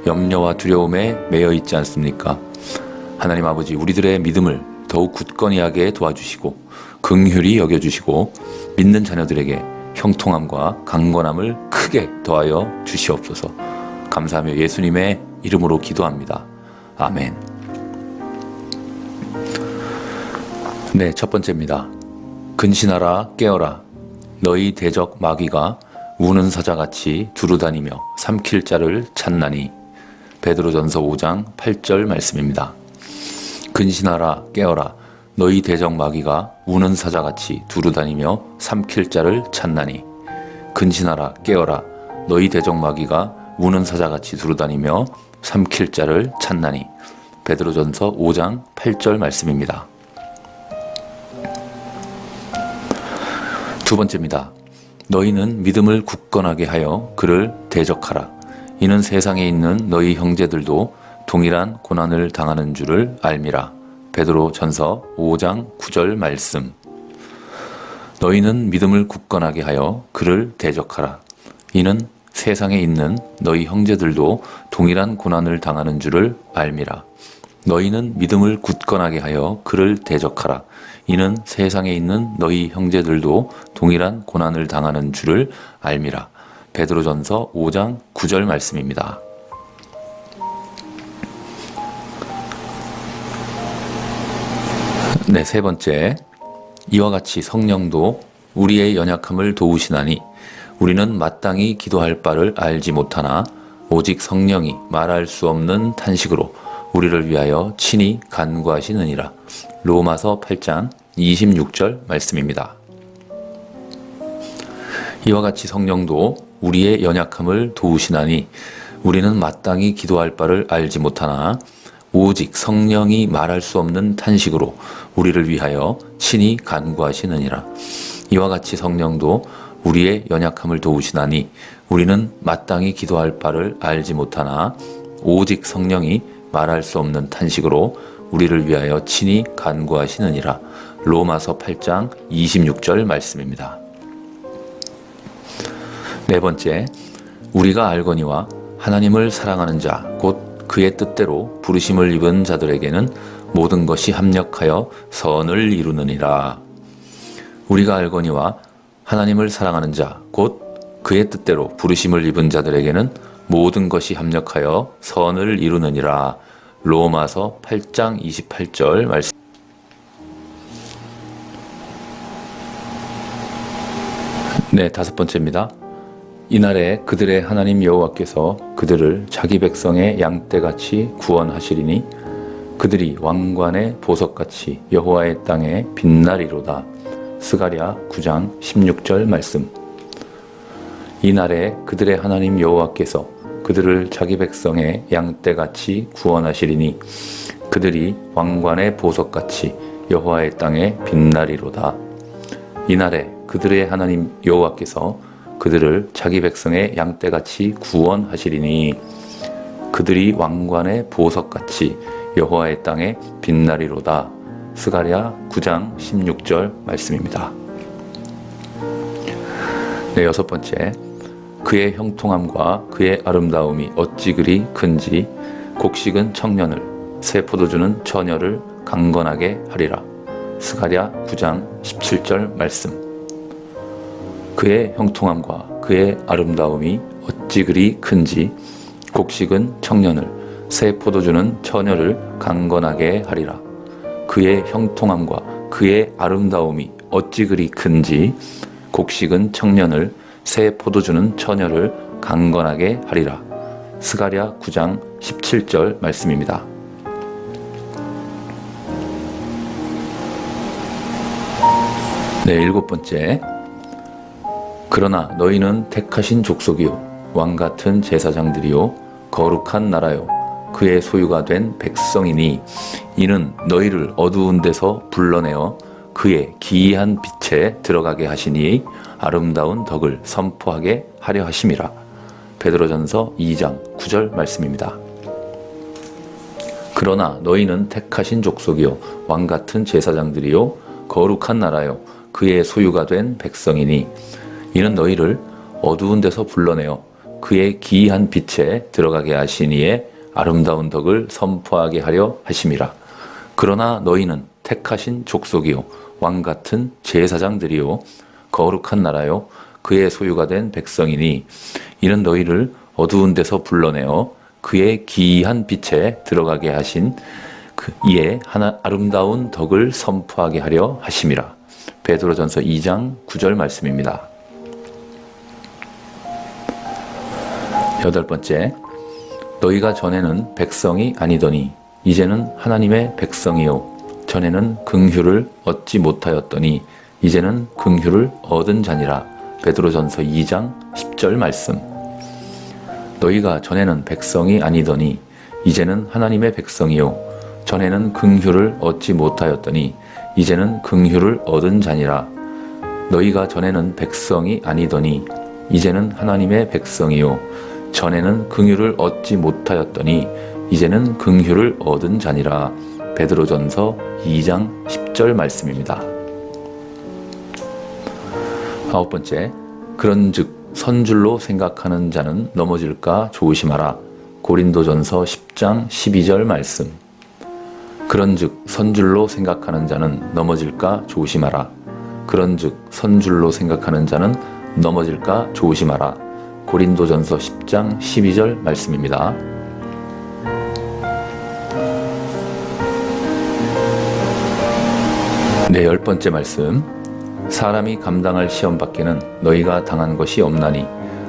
염려와 두려움에 매여 있지 않습니까? 하나님 아버지, 우리들의 믿음을 더욱 굳건히 하게 도와주시고 긍휼히 여겨주시고 믿는 자녀들에게 형통함과 강건함을 크게 더하여 주시옵소서. 감사하며 예수님의 이름으로 기도합니다. 아멘. 네, 첫 번째입니다. 근신하라 깨어라. 너희 대적 마귀가 우는 사자같이 두루다니며 삼킬 자를 찾나니. 베드로전서 5장 8절 말씀입니다. 근신하라 깨어라. 너희 대적 마귀가 우는 사자같이 두루다니며 삼킬 자를 찾나니. 근신하라 깨어라. 너희 대적 마귀가 우는 사자같이 두루다니며 삼킬 자를 찾나니. 베드로전서 5장 8절 말씀입니다. 두 번째입니다. 너희는 믿음을 굳건하게 하여 그를 대적하라. 이는 세상에 있는 너희 형제들도 동일한 고난을 당하는 줄을 알미라. 베드로전서 5장 9절 말씀. 너희는 믿음을 굳건하게 하여 그를 대적하라. 이는 세상에 있는 너희 형제들도 동일한 고난을 당하는 줄을 알미라. 너희는 믿음을 굳건하게 하여 그를 대적하라. 이는 세상에 있는 너희 형제들도 동일한 고난을 당하는 줄을 알미라. 베드로전서 5장 9절 말씀입니다. 네, 세 번째. 이와 같이 성령도 우리의 연약함을 도우시나니 우리는 마땅히 기도할 바를 알지 못하나 오직 성령이 말할 수 없는 탄식으로 우리를 위하여 친히 간구하시느니라. 로마서 8장 26절 말씀입니다. 이와 같이 성령도 우리의 연약함을 도우시나니 우리는 마땅히 기도할 바를 알지 못하나 오직 성령이 말할 수 없는 탄식으로 우리를 위하여 친히 간구하시느니라. 이와 같이 성령도 우리의 연약함을 도우시나니 우리는 마땅히 기도할 바를 알지 못하나 오직 성령이 말할 수 없는 탄식으로 우리를 위하여 친히 간구하시느니라. 로마서 8장 26절 말씀입니다. 네 번째, 우리가 알거니와 하나님을 사랑하는 자, 곧 그의 뜻대로 부르심을 입은 자들에게는 모든 것이 합력하여 선을 이루느니라. 우리가 알거니와 하나님을 사랑하는 자, 곧 그의 뜻대로 부르심을 입은 자들에게는 모든 것이 합력하여 선을 이루느니라. 로마서 8장 28절 말씀. 네, 다섯 번째입니다. 이날에 그들의 하나님 여호와께서 그들을 자기 백성의 양떼같이 구원하시리니 그들이 왕관의 보석같이 여호와의 땅에 빛나리로다. 스가랴 9장 16절 말씀. 이날에 그들의 하나님 여호와께서 그들을 자기 백성의 양떼같이 구원하시리니 그들이 왕관의 보석같이 여호와의 땅에 빛나리로다. 이날에 그들의 하나님 여호와께서 그들을 자기 백성의 양떼같이 구원하시리니 그들이 왕관의 보석같이 여호와의 땅에 빛나리로다. 스가랴 9장 16절 말씀입니다. 네, 여섯 번째. 그의 형통함과 그의 아름다움이 어찌 그리 큰지 곡식은 청년을 새 포도주는 처녀를 강건하게 하리라. 스가랴 9장 17절 말씀. 그의 형통함과 그의 아름다움이 어찌 그리 큰지 곡식은 청년을 새 포도주는 처녀를 강건하게 하리라. 그의 형통함과 그의 아름다움이 어찌 그리 큰지 곡식은 청년을 새 포도주는 처녀를 강건하게 하리라. 스가랴 9장 17절 말씀입니다. 네, 일곱 번째. 그러나 너희는 택하신 족속이요 왕같은 제사장들이요 거룩한 나라요 그의 소유가 된 백성이니 이는 너희를 어두운 데서 불러내어 그의 기이한 빛에 들어가게 하시니 아름다운 덕을 선포하게 하려 하심이라. 베드로전서 2장 9절 말씀입니다. 그러나 너희는 택하신 족속이요 왕같은 제사장들이요 거룩한 나라요 그의 소유가 된 백성이니 이는 너희를 어두운 데서 불러내어 그의 기이한 빛에 들어가게 하시니에 아름다운 덕을 선포하게 하려 하심이라. 그러나 너희는 택하신 족속이요 왕같은 제사장들이요 거룩한 나라요 그의 소유가 된 백성이니 이는 너희를 어두운 데서 불러내어 그의 기이한 빛에 들어가게 하신 이에 아름다운 덕을 선포하게 하려 하심이라. 베드로전서 2장 9절 말씀입니다. 여덟 번째. 너희가 전에는 백성이 아니더니 이제는 하나님의 백성이요 전에는 긍휼을 얻지 못하였더니 이제는 긍휼을 얻은 자니라. 베드로전서 2장 10절 말씀. 너희가 전에는 백성이 아니더니 이제는 하나님의 백성이요 전에는 긍휼을 얻지 못하였더니 이제는 긍휼을 얻은 자니라. 너희가 전에는 백성이 아니더니 이제는 하나님의 백성이요 전에는 긍휼을 얻지 못하였더니 이제는 긍휼을 얻은 자니라. 베드로전서 2장 10절 말씀입니다. 아홉 번째. 그런즉 선줄로 생각하는 자는 넘어질까 조심하라. 고린도전서 10장 12절 말씀. 그런즉 선줄로 생각하는 자는 넘어질까 조심하라. 그런즉 선줄로 생각하는 자는 넘어질까 조심하라. 고린도전서 10장 12절 말씀입니다. 네, 열 번째 말씀. 사람이 감당할 시험 밖에는 너희가 당한 것이 없나니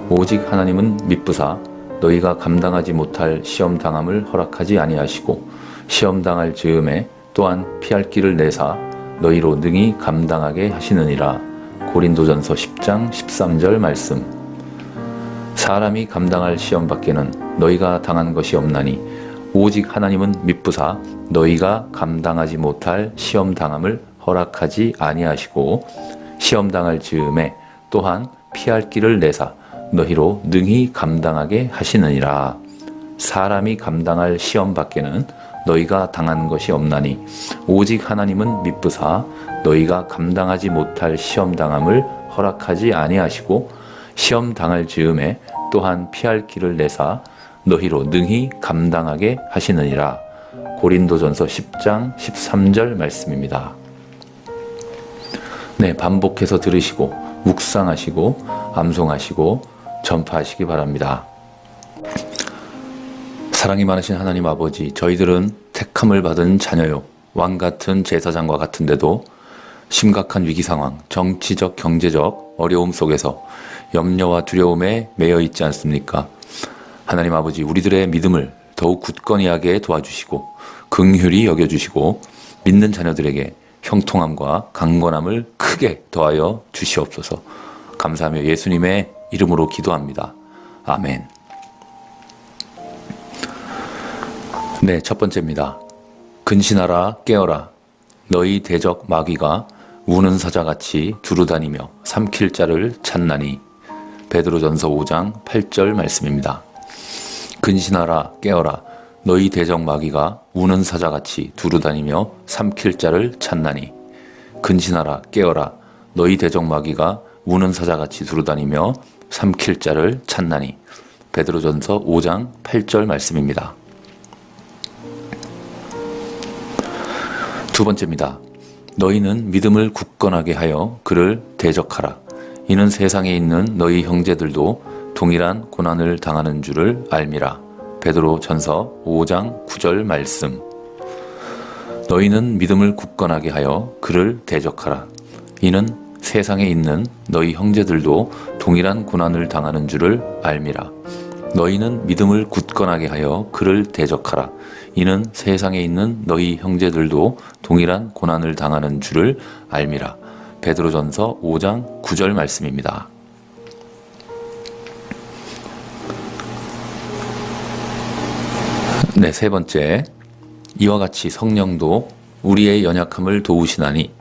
오직 하나님은 미쁘사 너희가 감당하지 못할 시험 당함을 허락하지 아니하시고 시험 당할 즈음에 또한 피할 길을 내사 너희로 능히 감당하게 하시느니라. 고린도전서 10장 13절 말씀. 사람이 감당할 시험 밖에는 너희가 당한 것이 없나니 오직 하나님은 미쁘사 너희가 감당하지 못할 시험 당함을 허락하지 아니하시고 시험 당할 즈음에 또한 피할 길을 내사 너희로 능히 감당하게 하시느니라. 사람이 감당할 시험 밖에는 너희가 당한 것이 없나니 오직 하나님은 미쁘사 너희가 감당하지 못할 시험 당함을 허락하지 아니하시고 시험 당할 즈음에 또한 피할 길을 내사 너희로 능히 감당하게 하시느니라. 고린도전서 10장 13절 말씀입니다. 네, 반복해서 들으시고 묵상하시고 암송하시고 전파하시기 바랍니다. 사랑이 많으신 하나님 아버지, 저희들은 택함을 받은 자녀요 왕같은 제사장과 같은데도 심각한 위기 상황, 정치적, 경제적 어려움 속에서 염려와 두려움에 매여 있지 않습니까? 하나님 아버지, 우리들의 믿음을 더욱 굳건히 하게 도와주시고 긍휼히 여겨주시고 믿는 자녀들에게 형통함과 강건함을 크게 더하여 주시옵소서. 감사하며 예수님의 이름으로 기도합니다. 아멘. 네, 첫 번째입니다. 근신하라 깨어라. 너희 대적 마귀가 우는 사자같이 두루다니며 삼킬 자를 찾나니. 베드로전서 5장 8절 말씀입니다. 근신하라 깨어라. 너희 대적 마귀가 우는 사자같이 두루다니며 삼킬 자를 찾나니. 근신하라 깨어라. 너희 대적 마귀가 우는 사자같이 두루다니며 삼킬 자를 찾나니. 베드로전서 5장 8절 말씀입니다. 두 번째입니다. 너희는 믿음을 굳건하게 하여 그를 대적하라. 이는 세상에 있는 너희 형제들도 동일한 고난을 당하는 줄을 알미라. 베드로전서 5장 9절 말씀. 너희는 믿음을 굳건하게 하여 그를 대적하라. 이는 세상에 있는 너희 형제들도 동일한 고난을 당하는 줄을 알미라. 너희는 믿음을 굳건하게 하여 그를 대적하라. 이는 세상에 있는 너희 형제들도 동일한 고난을 당하는 줄을 알미라. 베드로전서 5장 9절 말씀입니다. 네, 세 번째. 이와 같이 성령도 우리의 연약함을 도우시나니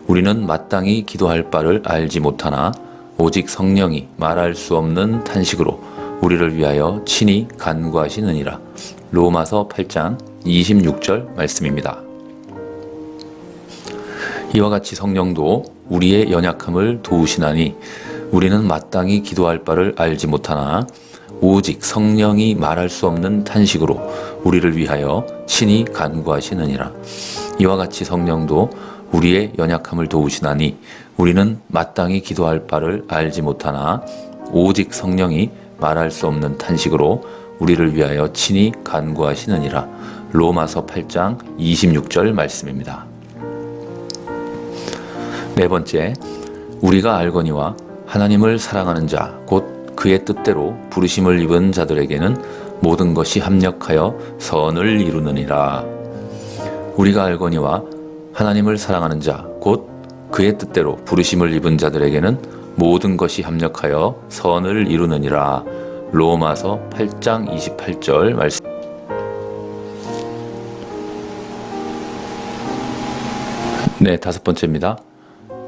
우리는 마땅히 기도할 바를 알지 못하나 오직 성령이 말할 수 없는 탄식으로 우리를 위하여 친히 간구하시느니라. 로마서 8장 26절 말씀입니다. 이와 같이 성령도 우리의 연약함을 도우시나니 우리는 마땅히 기도할 바를 알지 못하나 오직 성령이 말할 수 없는 탄식으로 우리를 위하여 친히 간구하시느니라. 이와 같이 성령도 우리의 연약함을 도우시나니 우리는 마땅히 기도할 바를 알지 못하나 오직 성령이 말할 수 없는 탄식으로 우리를 위하여 친히 간구하시느니라. 로마서 8장 26절 말씀입니다. 네 번째, 우리가 알거니와 하나님을 사랑하는 자, 곧 그의 뜻대로 부르심을 입은 자들에게는 모든 것이 합력하여 선을 이루느니라. 우리가 알거니와 하나님을 사랑하는 자, 곧 그의 뜻대로 부르심을 입은 자들에게는 모든 것이 합력하여 선을 이루느니라. 로마서 8장 28절 말씀. 네, 다섯 번째입니다.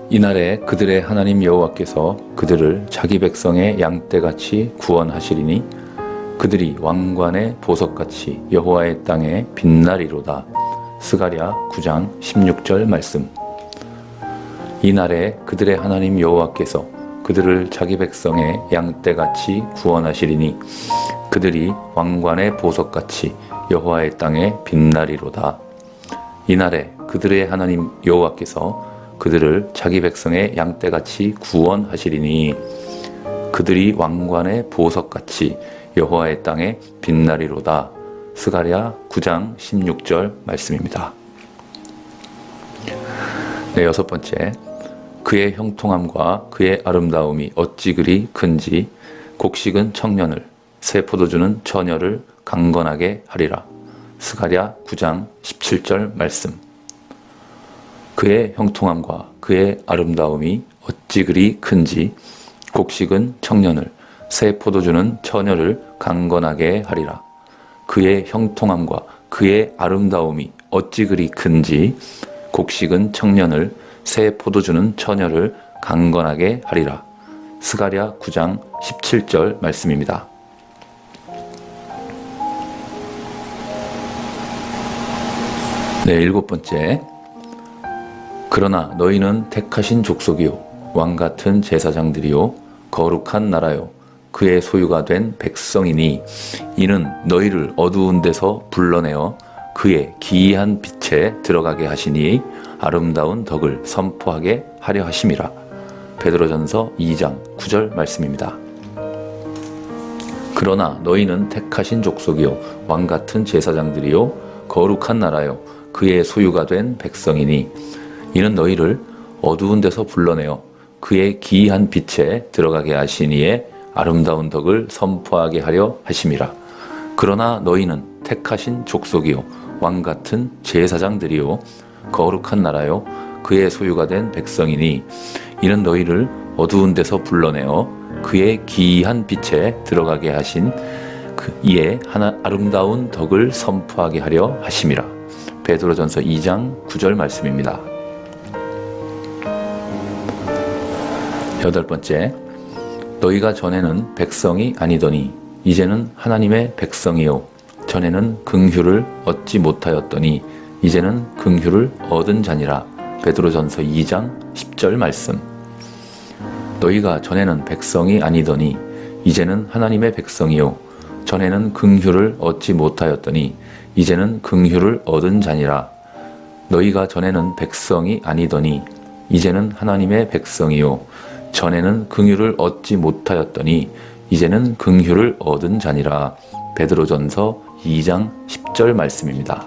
이날에 그들의 하나님 여호와께서 그들을 자기 백성의 양떼같이 구원하시리니 그들이 왕관의 보석같이 여호와의 땅에 빛나리로다. 스가랴 9장 16절 말씀. 이날에 그들의 하나님 여호와께서 그들을 자기 백성의 양떼같이 구원하시리니 그들이 왕관의 보석같이 여호와의 땅에 빛나리로다. 이날에 그들의 하나님 여호와께서 그들을 자기 백성의 양떼같이 구원하시리니 그들이 왕관의 보석같이 여호와의 땅에 빛나리로다. 스가랴 9장 16절 말씀입니다. 네, 여섯 번째. 그의 형통함과 그의 아름다움이 어찌 그리 큰지 곡식은 청년을 새 포도주는 처녀를 강건하게 하리라. 스가랴 9장 17절 말씀. 그의 형통함과 그의 아름다움이 어찌 그리 큰지 곡식은 청년을 새 포도주는 처녀를 강건하게 하리라. 그의 형통함과 그의 아름다움이 어찌 그리 큰지 곡식은 청년을 새 포도주는 처녀를 강건하게 하리라. 스가랴 9장 17절 말씀입니다. 네, 일곱 번째. 그러나 너희는 택하신 족속이요 왕같은 제사장들이요 거룩한 나라요 그의 소유가 된 백성이니 이는 너희를 어두운 데서 불러내어 그의 기이한 빛에 들어가게 하시니 아름다운 덕을 선포하게 하려 하심이라. 베드로전서 2장 9절 말씀입니다. 그러나 너희는 택하신 족속이요 왕같은 제사장들이요 거룩한 나라요 그의 소유가 된 백성이니 이는 너희를 어두운 데서 불러내어 그의 기이한 빛에 들어가게 하신 이의 아름다운 덕을 선포하게 하려 하심이라. 그러나 너희는 택하신 족속이요 왕같은 제사장들이요 거룩한 나라요 그의 소유가 된 백성이니 이는 너희를 어두운 데서 불러내어 그의 기이한 빛에 들어가게 하신 이의 아름다운 덕을 선포하게 하려 하심이라. 베드로전서 2장 9절 말씀입니다. 8번째, 너희가 전에는 백성이 아니더니 이제는 하나님의 백성이요 전에는 긍휼을 얻지 못하였더니 이제는 긍휼을 얻은 자니라. 베드로전서 2장 10절 말씀. 너희가 전에는 백성이 아니더니 이제는 하나님의 백성이요 전에는 긍휼을 얻지 못하였더니 이제는 긍휼을 얻은 자니라. 너희가 전에는 백성이 아니더니 이제는 하나님의 백성이요 전에는 긍휼을 얻지 못하였더니 이제는 긍휼을 얻은 자니라. 베드로전서 2장 10절 말씀입니다.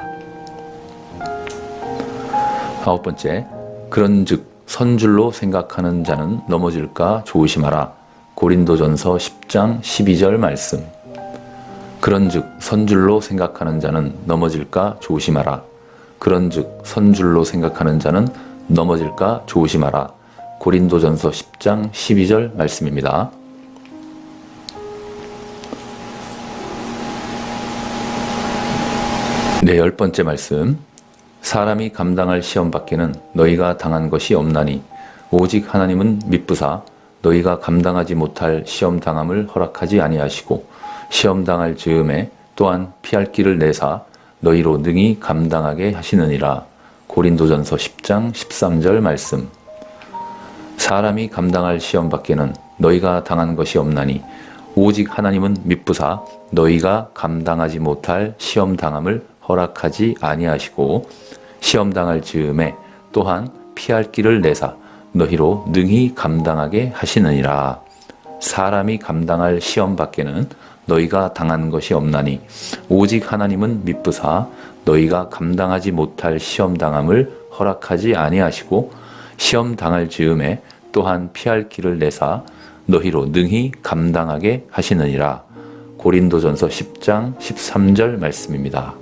9번째, 그런즉 선줄로 생각하는 자는 넘어질까 조심하라. 고린도전서 10장 12절 말씀. 그런즉 선줄로 생각하는 자는 넘어질까 조심하라. 그런즉 선줄로 생각하는 자는 넘어질까 조심하라. 고린도전서 10장 12절 말씀입니다. 네, 10번째 말씀. 사람이 감당할 시험 밖에는 너희가 당한 것이 없나니 오직 하나님은 미쁘사 너희가 감당하지 못할 시험 당함을 허락하지 아니하시고 시험 당할 즈음에 또한 피할 길을 내사 너희로 능히 감당하게 하시느니라. 고린도전서 10장 13절 말씀. 사람이 감당할 시험 밖에는 너희가 당한 것이 없나니 오직 하나님은 미쁘사 너희가 감당하지 못할 시험 당함을 허락하지 아니하시고 시험 당할 즈음에 또한 피할 길을 내사 너희로 능히 감당하게 하시느니라. 사람이 감당할 시험 밖에는 너희가 당한 것이 없나니 오직 하나님은 미쁘사 너희가 감당하지 못할 시험 당함을 허락하지 아니하시고 시험 당할 즈음에 또한 피할 길을 내사 너희로 능히 감당하게 하시느니라. 고린도전서 10장 13절 말씀입니다.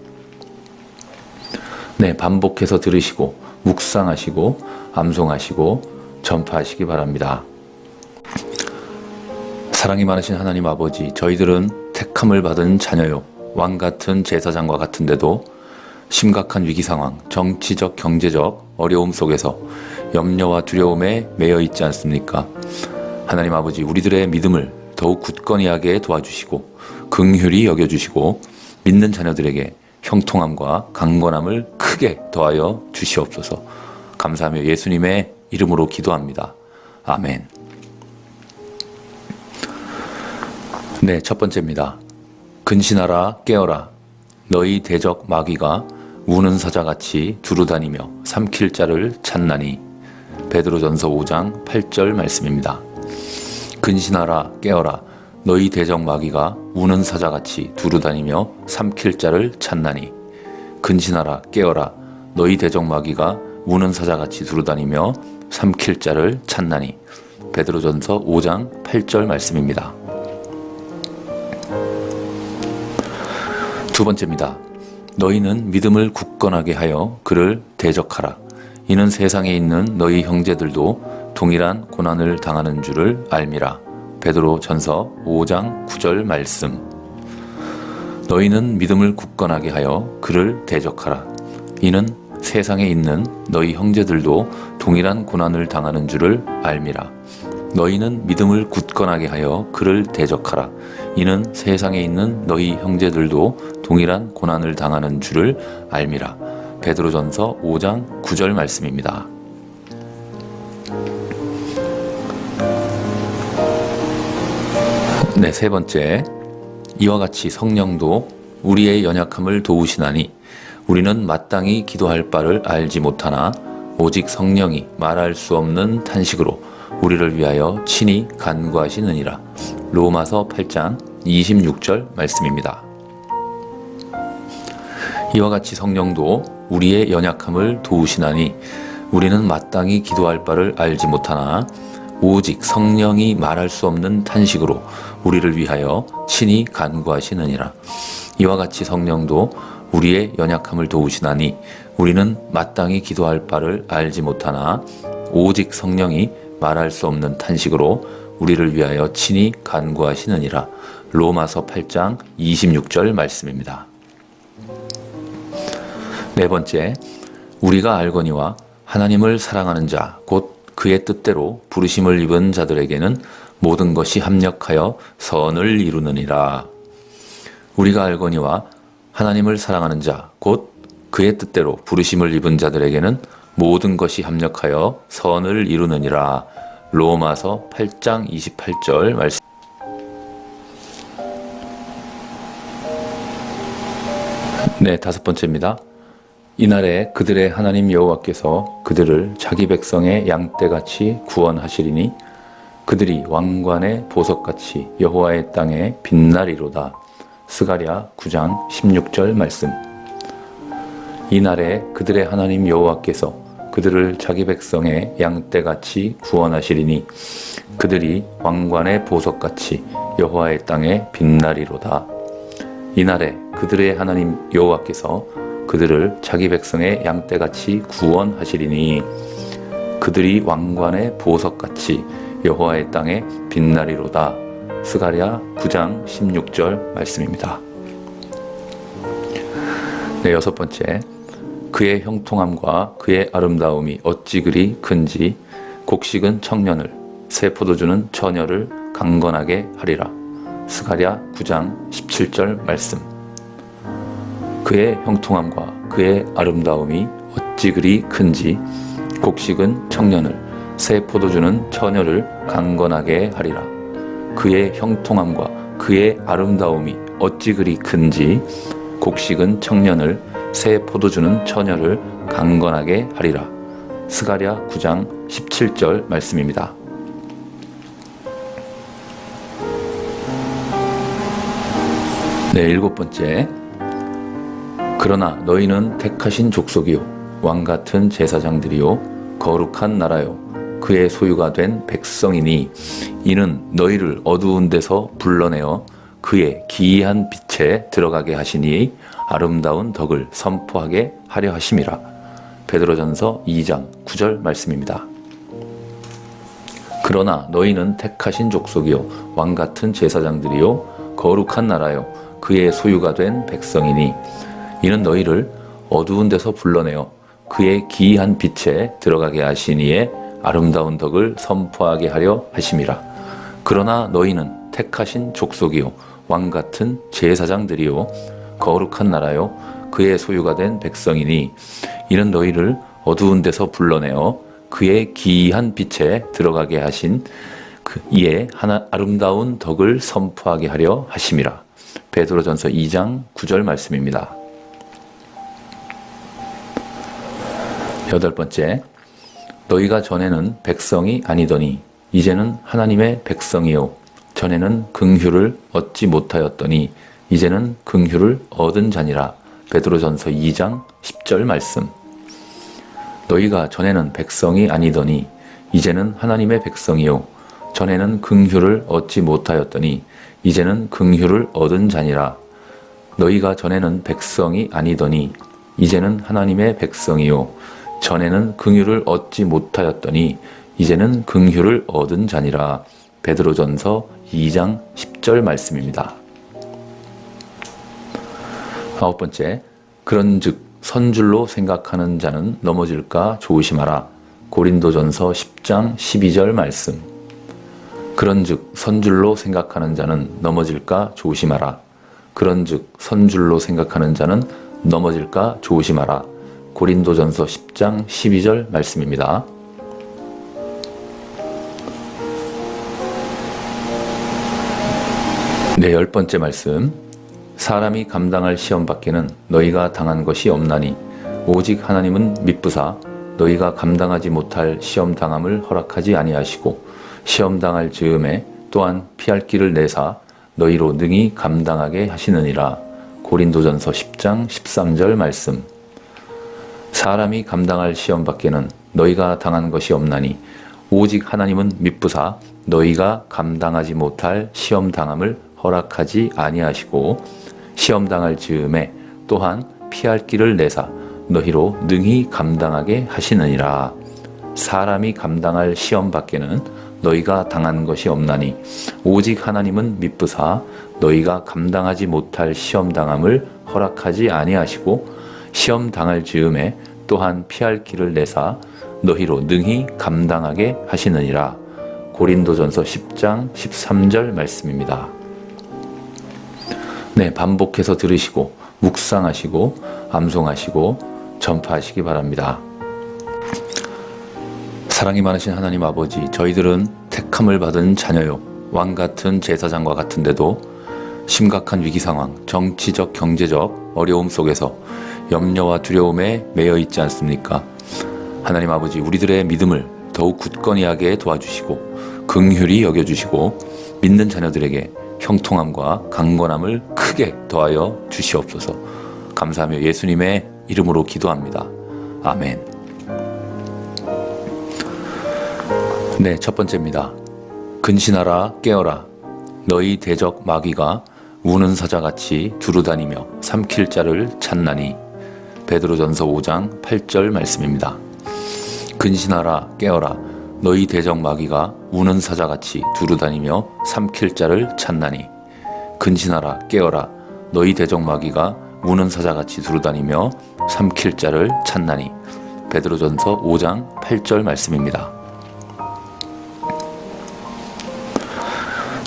네, 반복해서 들으시고 묵상하시고 암송하시고 전파하시기 바랍니다. 사랑이 많으신 하나님 아버지, 저희들은 택함을 받은 자녀요 왕같은 제사장과 같은데도 심각한 위기 상황, 정치적, 경제적 어려움 속에서 염려와 두려움에 매여 있지 않습니까? 하나님 아버지, 우리들의 믿음을 더욱 굳건히 하게 도와주시고 긍휼히 여겨주시고 믿는 자녀들에게 형통함과 강건함을 크게 더하여 주시옵소서. 감사하며 예수님의 이름으로 기도합니다. 아멘. 네, 첫 번째입니다. 근신하라 깨어라. 너희 대적 마귀가 우는 사자같이 두루다니며 삼킬 자를 찾나니. 베드로전서 5장 8절 말씀입니다. 근신하라 깨어라. 너희 대적 마귀가 우는 사자같이 두루다니며 삼킬 자를 찾나니. 근신하라 깨어라. 너희 대적 마귀가 우는 사자같이 두루다니며 삼킬 자를 찾나니. 베드로전서 5장 8절 말씀입니다. 두 번째입니다. 너희는 믿음을 굳건하게 하여 그를 대적하라. 이는 세상에 있는 너희 형제들도 동일한 고난을 당하는 줄을 알미라. 베드로전서 5장 9절 말씀. 너희는 믿음을 굳건하게 하여 그를 대적하라. 이는 세상에 있는 너희 형제들도 동일한 고난을 당하는 줄을 알미라. 너희는 믿음을 굳건하게 하여 그를 대적하라. 이는 세상에 있는 너희 형제들도 동일한 고난을 당하는 줄을 알미라. 베드로전서 5장 9절 말씀입니다. 네, 세 번째. 이와 같이 성령도 우리의 연약함을 도우시나니 우리는 마땅히 기도할 바를 알지 못하나 오직 성령이 말할 수 없는 탄식으로 우리를 위하여 친히 간구하시느니라. 로마서 8장 26절 말씀입니다. 이와 같이 성령도 우리의 연약함을 도우시나니 우리는 마땅히 기도할 바를 알지 못하나 오직 성령이 말할 수 없는 탄식으로 우리를 위하여 친히 간구하시느니라. 이와 같이 성령도 우리의 연약함을 도우시나니 우리는 마땅히 기도할 바를 알지 못하나 오직 성령이 말할 수 없는 탄식으로 우리를 위하여 친히 간구하시느니라. 로마서 8장 26절 말씀입니다. 네 번째, 우리가 알거니와 하나님을 사랑하는 자, 곧 그의 뜻대로 부르심을 입은 자들에게는 모든 것이 합력하여 선을 이루느니라. 우리가 알거니와 하나님을 사랑하는 자, 곧 그의 뜻대로 부르심을 입은 자들에게는 모든 것이 합력하여 선을 이루느니라. 로마서 8장 28절 말씀. 네, 다섯 번째입니다. 이날에 그들의 하나님 여호와께서 그들을 자기 백성의 양떼같이 구원하시리니 그들이 왕관의 보석같이 여호와의 땅에 빛나리로다. 스가랴 9장 16절 말씀. 이날에 그들의 하나님 여호와께서 그들을 자기 백성의 양떼같이 구원하시리니 그들이 왕관의 보석같이 여호와의 땅에 빛나리로다. 이날에 그들의 하나님 여호와께서 그들을 자기 백성의 양떼같이 구원하시리니 그들이 왕관의 보석같이 여호와의 땅에 빛나리로다. 스가랴 9장 16절 말씀입니다. 네, 여섯 번째, 그의 형통함과 그의 아름다움이 어찌 그리 큰지 곡식은 청년을, 새 포도주는 처녀를 강건하게 하리라. 스가랴 9장 17절 말씀. 그의 형통함과 그의 아름다움이 어찌 그리 큰지 곡식은 청년을, 새 포도주는 처녀를 강건하게 하리라. 그의 형통함과 그의 아름다움이 어찌 그리 큰지 곡식은 청년을, 새 포도주는 처녀를 강건하게 하리라. 스가랴 9장 17절 말씀입니다. 네, 일곱 번째, 그러나 너희는 택하신 족속이요 왕같은 제사장들이요 거룩한 나라요 그의 소유가 된 백성이니 이는 너희를 어두운 데서 불러내어 그의 기이한 빛에 들어가게 하시니 아름다운 덕을 선포하게 하려 하심이라. 베드로전서 2장 9절 말씀입니다. 그러나 너희는 택하신 족속이요 왕같은 제사장들이요 거룩한 나라요 그의 소유가 된 백성이니 이는 너희를 어두운 데서 불러내어 그의 기이한 빛에 들어가게 하시니에 아름다운 덕을 선포하게 하려 하심이라. 그러나 너희는 택하신 족속이요 왕같은 제사장들이요 거룩한 나라요 그의 소유가 된 백성이니 이는 너희를 어두운 데서 불러내어 그의 기이한 빛에 들어가게 하신 이에 아름다운 덕을 선포하게 하려 하심이라. 베드로전서 2장 9절 말씀입니다. 여덟 번째, 너희가 전에는 백성이 아니더니 이제는 하나님의 백성이요 전에는 긍휼을 얻지 못하였더니 이제는 긍휼을 얻은 자니라. 베드로전서 2장 10절 말씀. 너희가 전에는 백성이 아니더니 이제는 하나님의 백성이요 전에는 긍휼을 얻지 못하였더니 이제는 긍휼을 얻은 자니라. 너희가 전에는 백성이 아니더니 이제는 하나님의 백성이요 전에는 긍휼을 얻지 못하였더니 이제는 긍휼을 얻은 자니라. 베드로전서 2장 10절 말씀입니다. 아홉 번째, 그런즉 선줄로 생각하는 자는 넘어질까 조심하라. 고린도전서 10장 12절 말씀. 그런즉 선줄로 생각하는 자는 넘어질까 조심하라. 그런즉 선줄로 생각하는 자는 넘어질까 조심하라. 고린도전서 10장 12절 말씀입니다. 네, 열 번째 말씀. 사람이 감당할 시험 밖에는 너희가 당한 것이 없나니 오직 하나님은 미쁘사 너희가 감당하지 못할 시험 당함을 허락하지 아니하시고 시험 당할 즈음에 또한 피할 길을 내사 너희로 능히 감당하게 하시느니라. 고린도전서 10장 13절 말씀. 사람이 감당할 시험 밖에는 너희가 당한 것이 없나니 오직 하나님은 미쁘사 너희가 감당하지 못할 시험 당함을 허락하지 아니하시고 시험 당할 즈음에 또한 피할 길을 내사 너희로 능히 감당하게 하시느니라. 사람이 감당할 시험 밖에는 너희가 당한 것이 없나니 오직 하나님은 미쁘사 너희가 감당하지 못할 시험 당함을 허락하지 아니하시고 시험 당할 즈음에 또한 피할 길을 내사 너희로 능히 감당하게 하시느니라. 고린도전서 10장 13절 말씀입니다. 네, 반복해서 들으시고 묵상하시고 암송하시고 전파하시기 바랍니다. 사랑이 많으신 하나님 아버지, 저희들은 택함을 받은 자녀요, 왕같은 제사장과 같은데도 심각한 위기 상황, 정치적, 경제적 어려움 속에서 염려와 두려움에 매여 있지 않습니까? 하나님 아버지, 우리들의 믿음을 더욱 굳건히 하게 도와주시고 긍휼히 여겨주시고 믿는 자녀들에게 형통함과 강건함을 크게 더하여 주시옵소서. 감사하며 예수님의 이름으로 기도합니다. 아멘. 네, 첫 번째입니다. 근신하라 깨어라 너희 대적 마귀가 우는 사자같이 두루다니며 삼킬 자를 찾나니. 베드로전서 5장 8절 말씀입니다. 근신하라 깨어라 너희 대적 마귀가 우는 사자같이 두루다니며 삼킬 자를 찾나니. 근신하라 깨어라 너희 대적 마귀가 우는 사자같이 두루다니며 삼킬 자를 찾나니. 베드로전서 5장 8절 말씀입니다.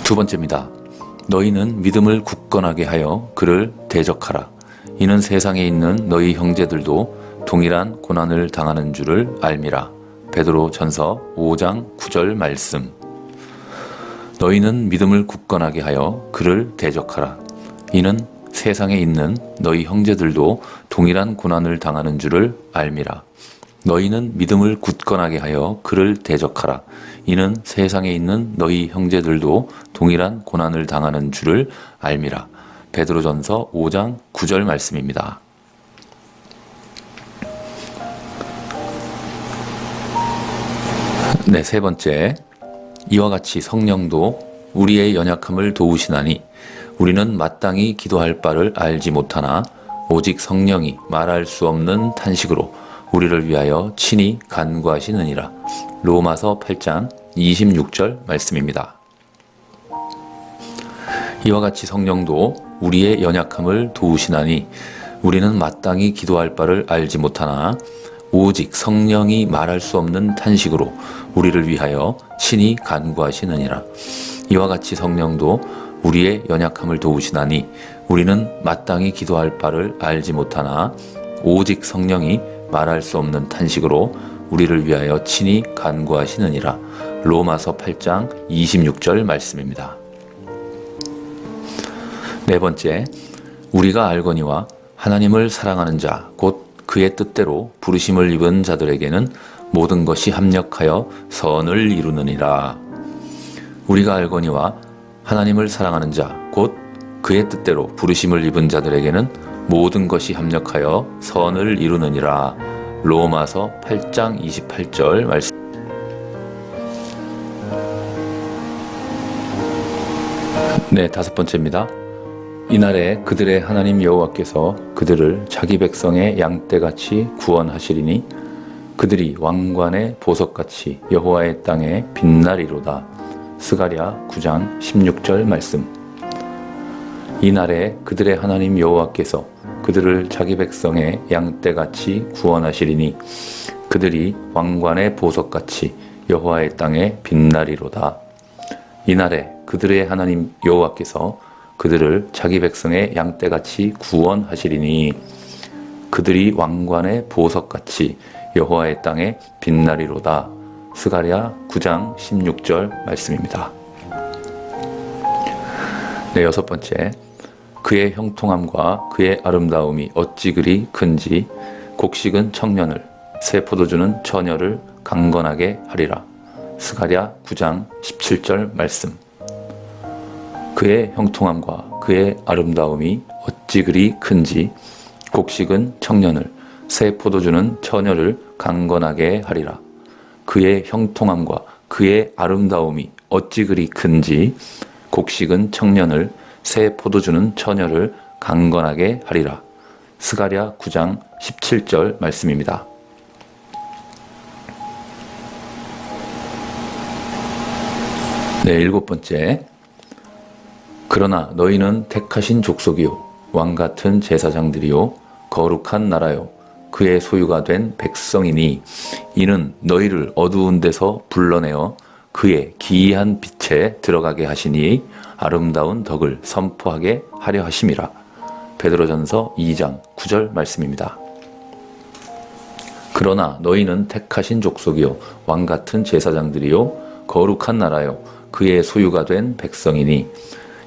두 번째입니다. 너희는 믿음을 굳건하게 하여 그를 대적하라. 이는 세상에 있는 너희 형제들도 동일한 고난을 당하는 줄을 알미라. 베드로전서 5장 9절 말씀. 너희는 믿음을 굳건하게 하여 그를 대적하라. 이는 세상에 있는 너희 형제들도 동일한 고난을 당하는 줄을 알미라. 너희는 믿음을 굳건하게 하여 그를 대적하라. 이는 세상에 있는 너희 형제들도 동일한 고난을 당하는 줄을 알미라. 베드로전서 5장 9절 말씀입니다. 네, 세 번째. 이와 같이 성령도 우리의 연약함을 도우시나니 우리는 마땅히 기도할 바를 알지 못하나 오직 성령이 말할 수 없는 탄식으로 우리를 위하여 친히 간구하시느니라. 로마서 8장 26절 말씀입니다. 이와 같이 성령도 우리의 연약함을 도우시나니 우리는 마땅히 기도할 바를 알지 못하나 오직 성령이 말할 수 없는 탄식으로 우리를 위하여 친히 간구하시느니라. 이와 같이 성령도 우리의 연약함을 도우시나니 우리는 마땅히 기도할 바를 알지 못하나 오직 성령이 말할 수 없는 탄식으로 우리를 위하여 친히 간구하시느니라. 로마서 8장 26절 말씀입니다. 네 번째, 우리가 알거니와 하나님을 사랑하는 자, 곧 그의 뜻대로 부르심을 입은 자들에게는 모든 것이 합력하여 선을 이루느니라. 우리가 알거니와 하나님을 사랑하는 자, 곧 그의 뜻대로 부르심을 입은 자들에게는 모든 것이 합력하여 선을 이루느니라. 로마서 8장 28절 말씀. 네, 다섯 번째입니다. 이날에 그들의 하나님 여호와께서 그들을 자기 백성의 양떼같이 구원하시리니 그들이 왕관의 보석같이 여호와의 땅에 빛나리로다. 스가랴 9장 16절 말씀. 이날에 그들의 하나님 여호와께서 그들을 자기 백성의 양떼같이 구원하시리니 그들이 왕관의 보석같이 여호와의 땅에 빛나리로다. 이날에 그들의 하나님 여호와께서 그들을 자기 백성의 양떼같이 구원하시리니 그들이 왕관의 보석같이 여호와의 땅에 빛나리로다. 스가랴 9장 16절 말씀입니다. 네, 여섯 번째. 그의 형통함과 그의 아름다움이 어찌 그리 큰지 곡식은 청년을 새 포도주는 처녀를 강건하게 하리라. 스가랴 9장 17절 말씀. 그의 형통함과 그의 아름다움이 어찌 그리 큰지 곡식은 청년을 새 포도주는 처녀를 강건하게 하리라. 그의 형통함과 그의 아름다움이 어찌 그리 큰지 곡식은 청년을 새 포도주는 처녀를 강건하게 하리라. 스가랴 9장 17절 말씀입니다. 네, 7번째. 그러나 너희는 택하신 족속이요 왕같은 제사장들이요 거룩한 나라요 그의 소유가 된 백성이니 이는 너희를 어두운 데서 불러내어 그의 기이한 빛에 들어가게 하시니 아름다운 덕을 선포하게 하려 하심이라. 베드로전서 2장 9절 말씀입니다. 그러나 너희는 택하신 족속이요 왕같은 제사장들이요 거룩한 나라요 그의 소유가 된 백성이니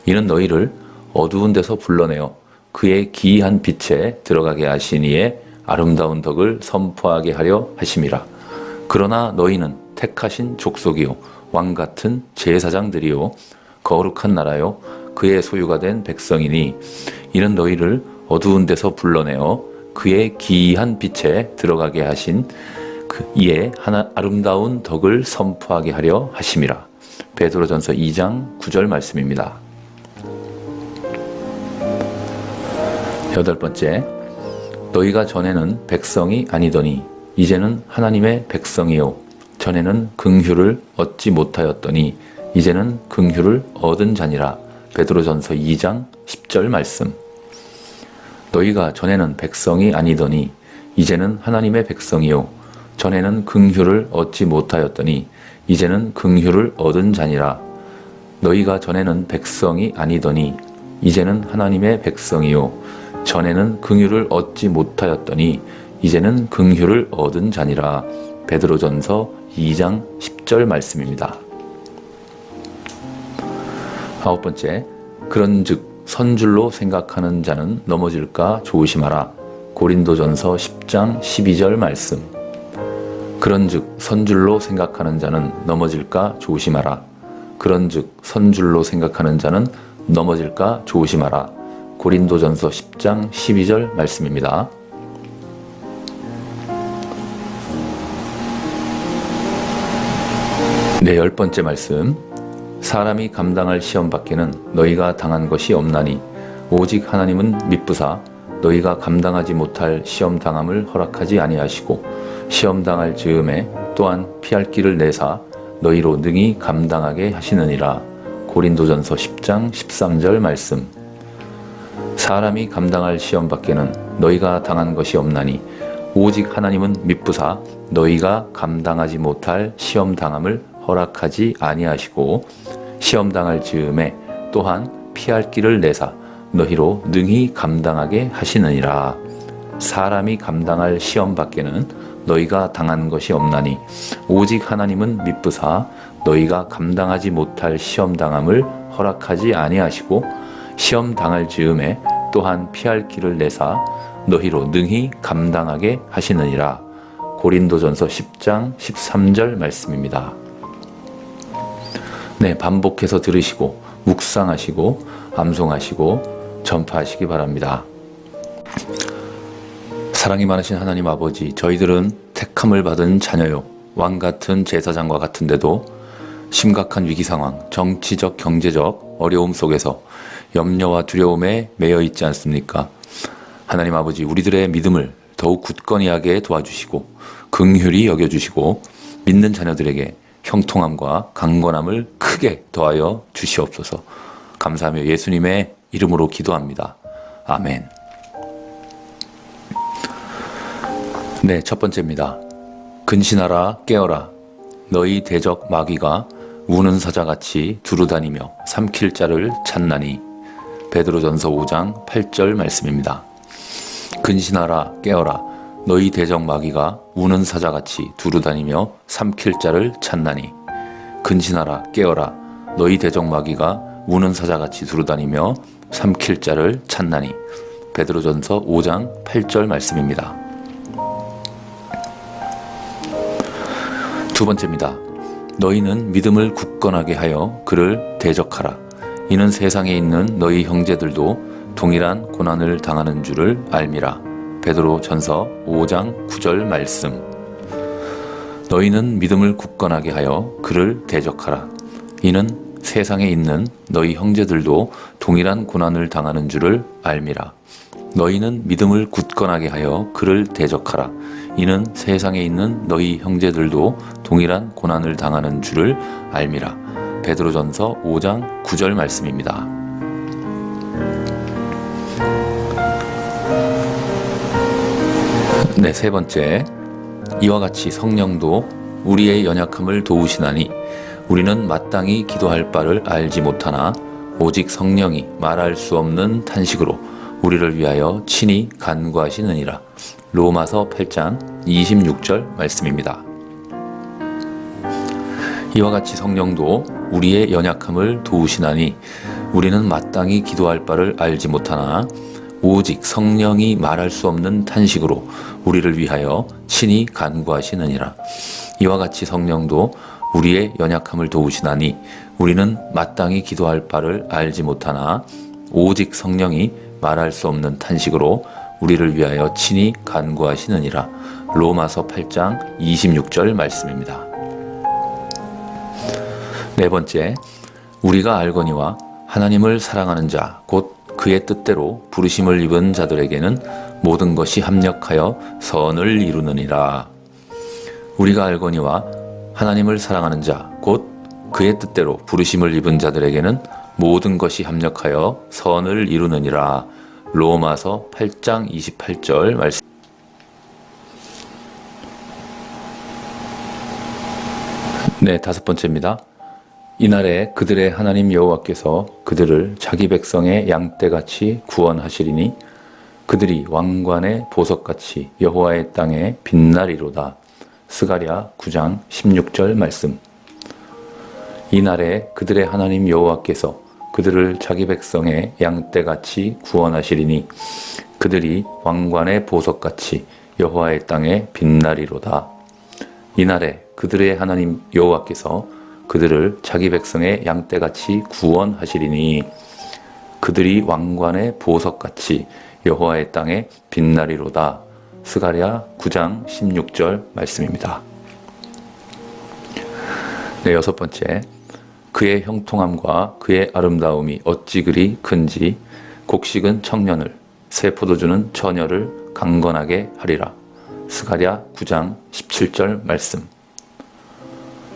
이는 너희를 어두운 데서 불러내어 그의 기이한 빛에 들어가게 하시니에 아름다운 덕을 선포하게 하려 하심이라. 그러나 너희는 택하신 족속이요 왕같은 제사장들이요 거룩한 나라요 그의 소유가 된 백성이니 이는 너희를 어두운 데서 불러내어 그의 기이한 빛에 들어가게 하신 이에 아름다운 덕을 선포하게 하려 하심이라. 베드로전서 2장 9절 말씀입니다. 8번째. 너희가 전에는 백성이 아니더니 이제는 하나님의 백성이요 전에는 긍휼을 얻지 못하였더니 이제는 긍휼을 얻은 자니라. 베드로전서 2장 10절 말씀. 너희가 전에는 백성이 아니더니 이제는 하나님의 백성이요 전에는 긍휼을 얻지 못하였더니 이제는 긍휼을 얻은 자니라. 너희가 전에는 백성이 아니더니 이제는 하나님의 백성이요 전에는 긍휼을 얻지 못하였더니 이제는 긍휼을 얻은 자니라. 베드로전서 2장 10절 말씀입니다. 9번째. 그런즉 선줄로 생각하는 자는 넘어질까 조심하라. 고린도전서 10장 12절 말씀. 그런즉 선줄로 생각하는 자는 넘어질까 조심하라. 그런즉 선줄로 생각하는 자는 넘어질까 조심하라. 고린도전서 10장 12절 말씀입니다. 네, 10번째 말씀. 사람이 감당할 시험 밖에는 너희가 당한 것이 없나니 오직 하나님은 미쁘사 너희가 감당하지 못할 시험 당함을 허락하지 아니하시고 시험 당할 즈음에 또한 피할 길을 내사 너희로 능히 감당하게 하시느니라. 고린도전서 10장 13절 말씀. 사람이 감당할 시험 밖에는 너희가 당한 것이 없나니 오직 하나님은 미쁘사 너희가 감당하지 못할 시험 당함을 허락하지 아니하시고 시험 당할 즈음에 또한 피할 길을 내사 너희로 능히 감당하게 하시느니라. 사람이 감당할 시험 밖에는 너희가 당한 것이 없나니 오직 하나님은 미쁘사 너희가 감당하지 못할 시험 당함을 허락하지 아니하시고 시험 당할 즈음에 또한 피할 길을 내사 너희로 능히 감당하게 하시느니라. 고린도전서 10장 13절 말씀입니다. 네, 반복해서 들으시고 묵상하시고 암송하시고 전파하시기 바랍니다. 사랑이 많으신 하나님 아버지, 저희들은 택함을 받은 자녀요 왕같은 제사장과 같은데도 심각한 위기 상황, 정치적, 경제적 어려움 속에서 염려와 두려움에 매여 있지 않습니까? 하나님 아버지, 우리들의 믿음을 더욱 굳건히 하게 도와주시고 긍휼히 여겨주시고 믿는 자녀들에게 형통함과 강건함을 크게 더하여 주시옵소서. 감사하며 예수님의 이름으로 기도합니다. 아멘. 네, 첫 번째입니다. 근신하라 깨어라. 너희 대적 마귀가 우는 사자같이 두루다니며 삼킬 자를 찾나니. 베드로전서 5장 8절 말씀입니다. 근신하라 깨어라. 너희 대적 마귀가 우는 사자같이 두루다니며 삼킬 자를 찾나니. 근신하라 깨어라. 너희 대적 마귀가 우는 사자같이 두루다니며 삼킬 자를 찾나니. 베드로전서 5장 8절 말씀입니다. 두 번째입니다. 너희는 믿음을 굳건하게 하여 그를 대적하라. 이는 세상에 있는 너희 형제들도 동일한 고난을 당하는 줄을 알미라. 베드로전서 5장 9절 말씀. 너희는 믿음을 굳건하게 하여 그를 대적하라. 이는 세상에 있는 너희 형제들도 동일한 고난을 당하는 줄을 알미라. 너희는 믿음을 굳건하게 하여 그를 대적하라. 이는 세상에 있는 너희 형제들도 동일한 고난을 당하는 줄을 알미라. 베드로전서 5장 9절 말씀입니다. 네, 세 번째. 이와 같이 성령도 우리의 연약함을 도우시나니 우리는 마땅히 기도할 바를 알지 못하나 오직 성령이 말할 수 없는 탄식으로 우리를 위하여 친히 간구하시느니라. 로마서 8장 26절 말씀입니다. 이와 같이 성령도 우리의 연약함을 도우시나니 우리는 마땅히 기도할 바를 알지 못하나 오직 성령이 말할 수 없는 탄식으로 우리를 위하여 친히 간구하시느니라. 이와 같이 성령도 우리의 연약함을 도우시나니 우리는 마땅히 기도할 바를 알지 못하나 오직 성령이 말할 수 없는 탄식으로 우리를 위하여 친히 간구하시느니라. 로마서 8장 26절 말씀입니다. 네 번째, 우리가 알거니와 하나님을 사랑하는 자, 곧 그의 뜻대로 부르심을 입은 자들에게는 모든 것이 합력하여 선을 이루느니라. 우리가 알거니와 하나님을 사랑하는 자, 곧 그의 뜻대로 부르심을 입은 자들에게는 모든 것이 합력하여 선을 이루느니라. 로마서 8장 28절 말씀. 네, 다섯 번째입니다. 이날에 그들의 하나님 여호와께서 그들을 자기 백성의 양떼같이 구원하시리니 그들이 왕관의 보석같이 여호와의 땅에 빛나리로다. 스가랴 9장 16절 말씀. 이날에 그들의 하나님 여호와께서 그들을 자기 백성의 양떼같이 구원하시리니 그들이 왕관의 보석같이 여호와의 땅에 빛나리로다. 이날에 그들의 하나님 여호와께서 그들을 자기 백성의 양떼같이 구원하시리니 그들이 왕관의 보석같이 여호와의 땅에 빛나리로다. 스가랴 9장 16절 말씀입니다. 네, 여섯 번째. 그의 형통함과 그의 아름다움이 어찌 그리 큰지 곡식은 청년을 새 포도주는 처녀를 강건하게 하리라. 스가랴 9장 17절 말씀.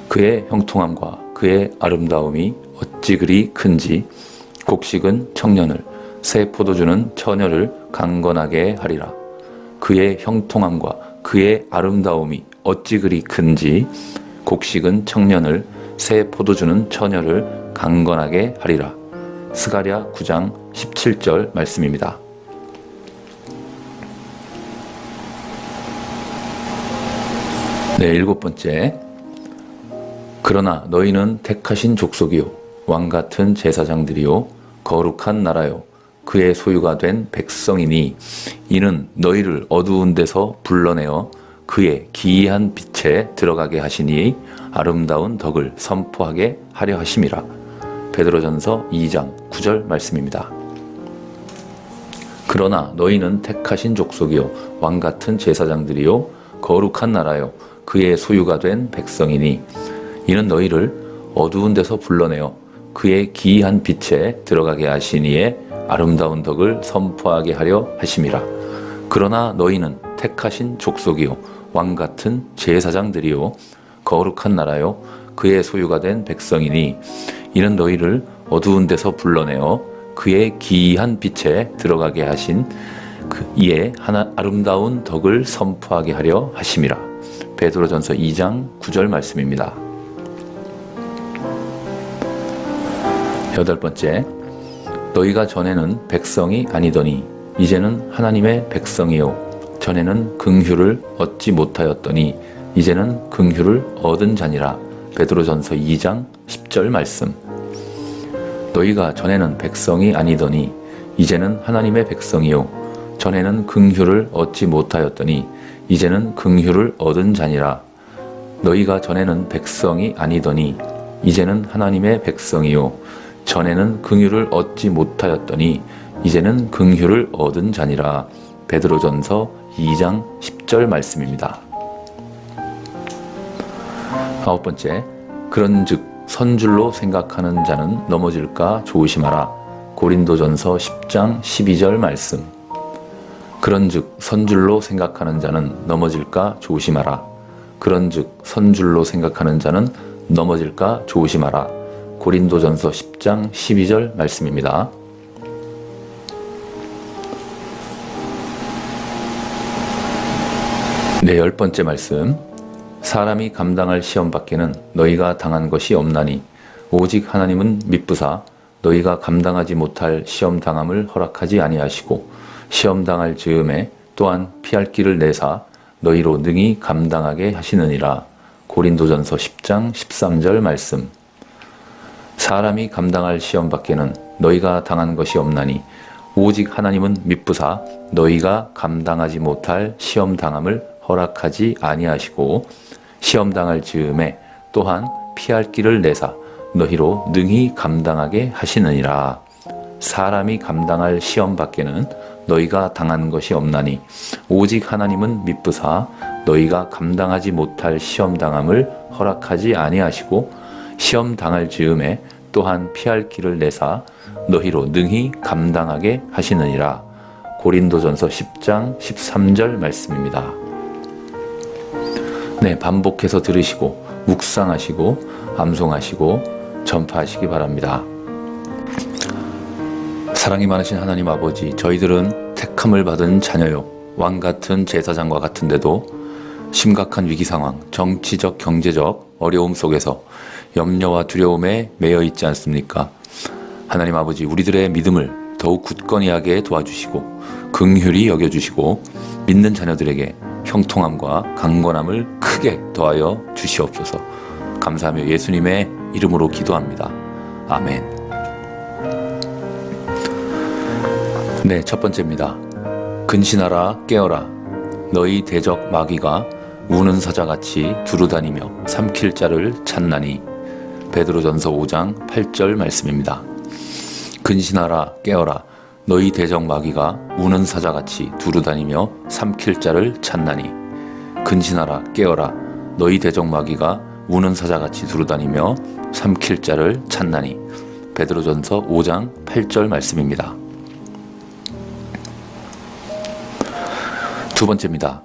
그의 형통함과 그의 아름다움이 어찌 그리 큰지 곡식은 청년을 새 포도주는 처녀를 강건하게 하리라. 그의 형통함과 그의 아름다움이 어찌 그리 큰지 곡식은 청년을 새 포도주는 처녀를 강건하게 하리라. 스가랴 9장 17절 말씀입니다. 네, 일곱 번째. 그러나 너희는 택하신 족속이요 왕같은 제사장들이요 거룩한 나라요 그의 소유가 된 백성이니 이는 너희를 어두운 데서 불러내어 그의 기이한 빛에 들어가게 하시니 아름다운 덕을 선포하게 하려 하심이라. 베드로전서 2장 9절 말씀입니다. 그러나 너희는 택하신 족속이요 왕같은 제사장들이요 거룩한 나라요 그의 소유가 된 백성이니 이는 너희를 어두운 데서 불러내어 그의 기이한 빛에 들어가게 하시니에 아름다운 덕을 선포하게 하려 하심이라. 그러나 너희는 택하신 족속이요 왕같은 제사장들이요 거룩한 나라요 그의 소유가 된 백성이니 이는 너희를 어두운 데서 불러내어 그의 기이한 빛에 들어가게 하신 이에 아름다운 덕을 선포하게 하려 하심이라. 베드로전서 2장 9절 말씀입니다. 여덟 번째. 너희가 전에는 백성이 아니더니 이제는 하나님의 백성이요 전에는 긍휼을 얻지 못하였더니 이제는 긍휼을 얻은 자니라. 베드로전서 2장 10절 말씀. 너희가 전에는 백성이 아니더니 이제는 하나님의 백성이요 전에는 긍휼을 얻지 못하였더니 이제는 긍휼을 얻은 자니라. 너희가 전에는 백성이 아니더니 이제는 하나님의 백성이요 전에는 긍휼을 얻지 못하였더니 이제는 긍휼을 얻은 자니라. 베드로전서 2장 10절 말씀입니다. 아홉 번째, 그런즉 선줄로 생각하는 자는 넘어질까 조심하라. 고린도전서 10장 12절 말씀. 그런즉 선줄로 생각하는 자는 넘어질까 조심하라. 그런즉 선줄로 생각하는 자는 넘어질까 조심하라. 고린도전서 10장 12절 말씀입니다. 네, 열 번째 말씀. 사람이 감당할 시험 밖에는 너희가 당한 것이 없나니 오직 하나님은 미쁘사 너희가 감당하지 못할 시험 당함을 허락하지 아니하시고 시험 당할 즈음에 또한 피할 길을 내사 너희로 능히 감당하게 하시느니라. 고린도전서 10장 13절 말씀. 사람이 감당할 시험 밖에는 너희가 당한 것이 없나니 오직 하나님은 미쁘사 너희가 감당하지 못할 시험 당함을 허락하지 아니하시고 시험 당할 즈음에 또한 피할 길을 내사 너희로 능히 감당하게 하시느니라. 사람이 감당할 시험 밖에는 너희가 당한 것이 없나니 오직 하나님은 미쁘사 너희가 감당하지 못할 시험 당함을 허락하지 아니하시고 시험 당할 즈음에 또한 피할 길을 내사 너희로 능히 감당하게 하시느니라. 고린도전서 10장 13절 말씀입니다. 네, 반복해서 들으시고 묵상하시고 암송하시고 전파하시기 바랍니다. 사랑이 많으신 하나님 아버지, 저희들은 택함을 받은 자녀요, 왕같은 제사장과 같은데도 심각한 위기 상황, 정치적, 경제적 어려움 속에서 염려와 두려움에 매여 있지 않습니까? 하나님 아버지, 우리들의 믿음을 더욱 굳건히 하게 도와주시고 긍휼히 여겨주시고 믿는 자녀들에게 형통함과 강건함을 크게 더하여 주시옵소서. 감사하며 예수님의 이름으로 기도합니다. 아멘. 네, 첫 번째입니다. 근신하라 깨어라. 너희 대적 마귀가 우는 사자같이 두루다니며 삼킬 자를 찾나니. 베드로전서 5장 8절 말씀입니다. 근신하라 깨어라. 너희 대적 마귀가 우는 사자같이 두루다니며 삼킬 자를 찾나니. 근신하라 깨어라. 너희 대적 마귀가 우는 사자같이 두루다니며 삼킬 자를 찾나니. 베드로전서 5장 8절 말씀입니다. 두 번째입니다.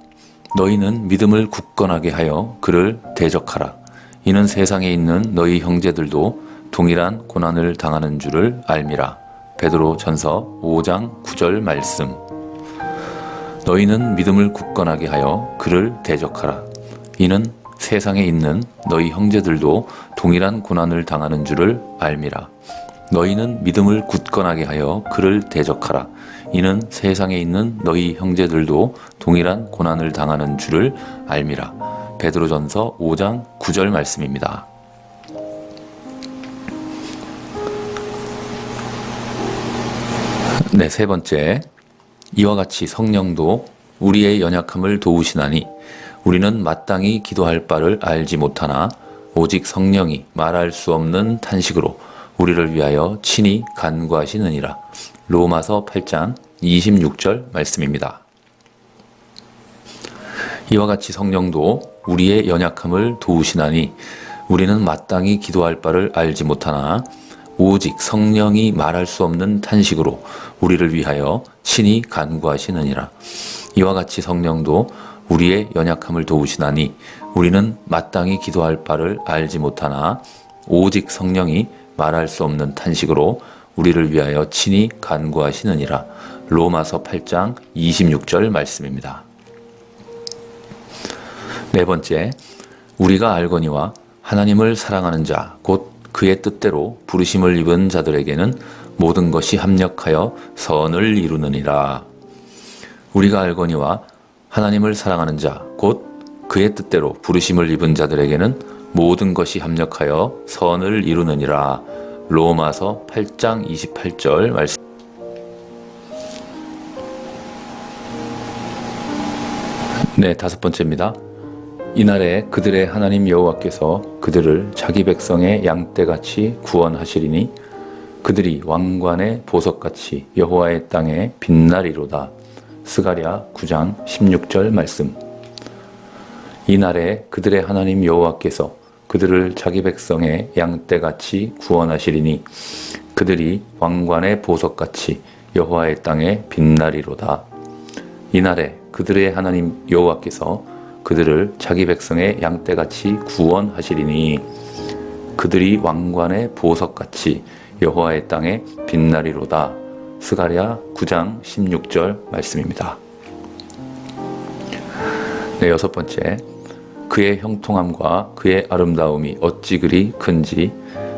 너희는 믿음을 굳건하게 하여 그를 대적하라. 이는 세상에 있는 너희 형제들도 동일한 고난을 당하는 줄을 알미라. 베드로전서 5장 9절 말씀. 너희는 믿음을 굳건하게 하여 그를 대적하라. 이는 세상에 있는 너희 형제들도 동일한 고난을 당하는 줄을 알미라. 너희는 믿음을 굳건하게 하여 그를 대적하라. 이는 세상에 있는 너희 형제들도 동일한 고난을 당하는 줄을 알미라. 베드로전서 5장 9절 말씀입니다. 네, 세 번째. 이와 같이 성령도 우리의 연약함을 도우시나니 우리는 마땅히 기도할 바를 알지 못하나 오직 성령이 말할 수 없는 탄식으로 우리를 위하여 친히 간구하시느니라. 로마서 8장 26절 말씀입니다. 이와 같이 성령도 우리의 연약함을 도우시나니 우리는 마땅히 기도할 바를 알지 못하나 오직 성령이 말할 수 없는 탄식으로 우리를 위하여 친히 간구하시느니라. 이와 같이 성령도 우리의 연약함을 도우시나니 우리는 마땅히 기도할 바를 알지 못하나 오직 성령이 말할 수 없는 탄식으로 우리를 위하여 친히 간구하시느니라. 로마서 8장 26절 말씀입니다. 네 번째, 우리가 알거니와 하나님을 사랑하는 자, 곧 그의 뜻대로 부르심을 입은 자들에게는 모든 것이 합력하여 선을 이루느니라. 우리가 알거니와 하나님을 사랑하는 자, 곧 그의 뜻대로 부르심을 입은 자들에게는 모든 것이 합력하여 선을 이루느니라. 로마서 8장 28절 말씀. 네, 다섯 번째입니다. 이날에 그들의 하나님 여호와께서 그들을 자기 백성의 양떼같이 구원하시리니 그들이 왕관의 보석같이 여호와의 땅에 빛나리로다. 스가랴 9장 16절 말씀. 이날에 그들의 하나님 여호와께서 그들을 자기 백성의 양떼같이 구원하시리니 그들이 왕관의 보석같이 여호와의 땅에 빛나리로다. 이날에 그들의 하나님 여호와께서 그들을 자기 백성의 양떼같이 구원하시리니 그들이 왕관의 보석같이 여호와의 땅에 빛나리로다. 스가랴 9장 16절 말씀입니다. 네, 여섯 번째, 그의 형통함과 그의 아름다움이 어찌 그리 큰지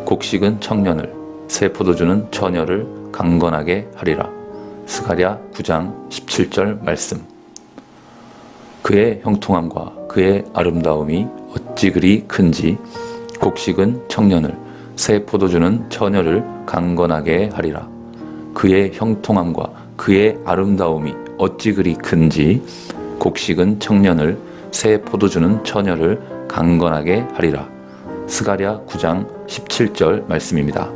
곡식은 청년을 새 포도주는 처녀를 강건하게 하리라. 스가랴 9장 17절 말씀. 그의 형통함과 그의 아름다움이 어찌 그리 큰지 곡식은 청년을 새 포도주는 처녀를 강건하게 하리라. 그의 형통함과 그의 아름다움이 어찌 그리 큰지 곡식은 청년을 새 포도주는 처녀를 강건하게 하리라. 스가랴 9장 17절 말씀입니다.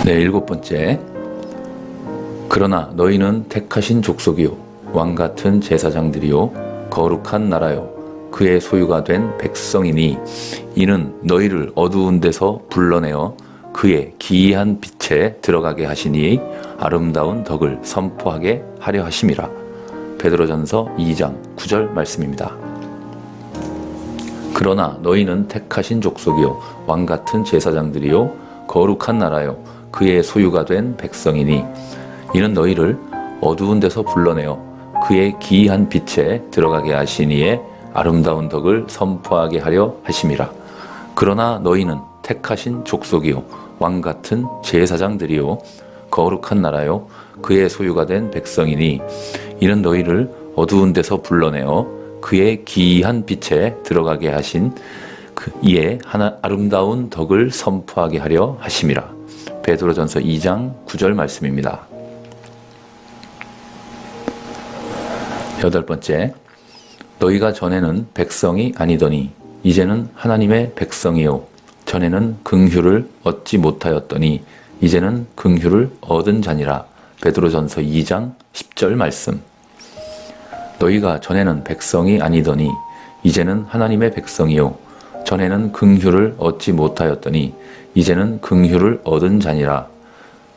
네, 일곱 번째, 그러나 너희는 택하신 족속이요 왕같은 제사장들이요 거룩한 나라요 그의 소유가 된 백성이니 이는 너희를 어두운 데서 불러내어 그의 기이한 빛에 들어가게 하시니 아름다운 덕을 선포하게 하려 하심이라. 베드로전서 2장 9절 말씀입니다. 그러나 너희는 택하신 족속이요 왕같은 제사장들이요 거룩한 나라요 그의 소유가 된 백성이니 이는 너희를 어두운 데서 불러내어 그의 기이한 빛에 들어가게 하시니에 아름다운 덕을 선포하게 하려 하심이라. 그러나 너희는 택하신 족속이요 왕같은 제사장들이요 거룩한 나라요 그의 소유가 된 백성이니 이는 너희를 어두운 데서 불러내어 그의 기이한 빛에 들어가게 하신 이에 아름다운 덕을 선포하게 하려 하심이라. 베드로전서 2장 9절 말씀입니다. 여덟 번째, 너희가 전에는 백성이 아니더니 이제는 하나님의 백성이요 전에는 긍휼을 얻지 못하였더니 이제는 긍휼을 얻은 자니라. 베드로전서 2장 10절 말씀. 너희가 전에는 백성이 아니더니 이제는 하나님의 백성이요 전에는 긍휼을 얻지 못하였더니 이제는 긍휼을 얻은 자니라.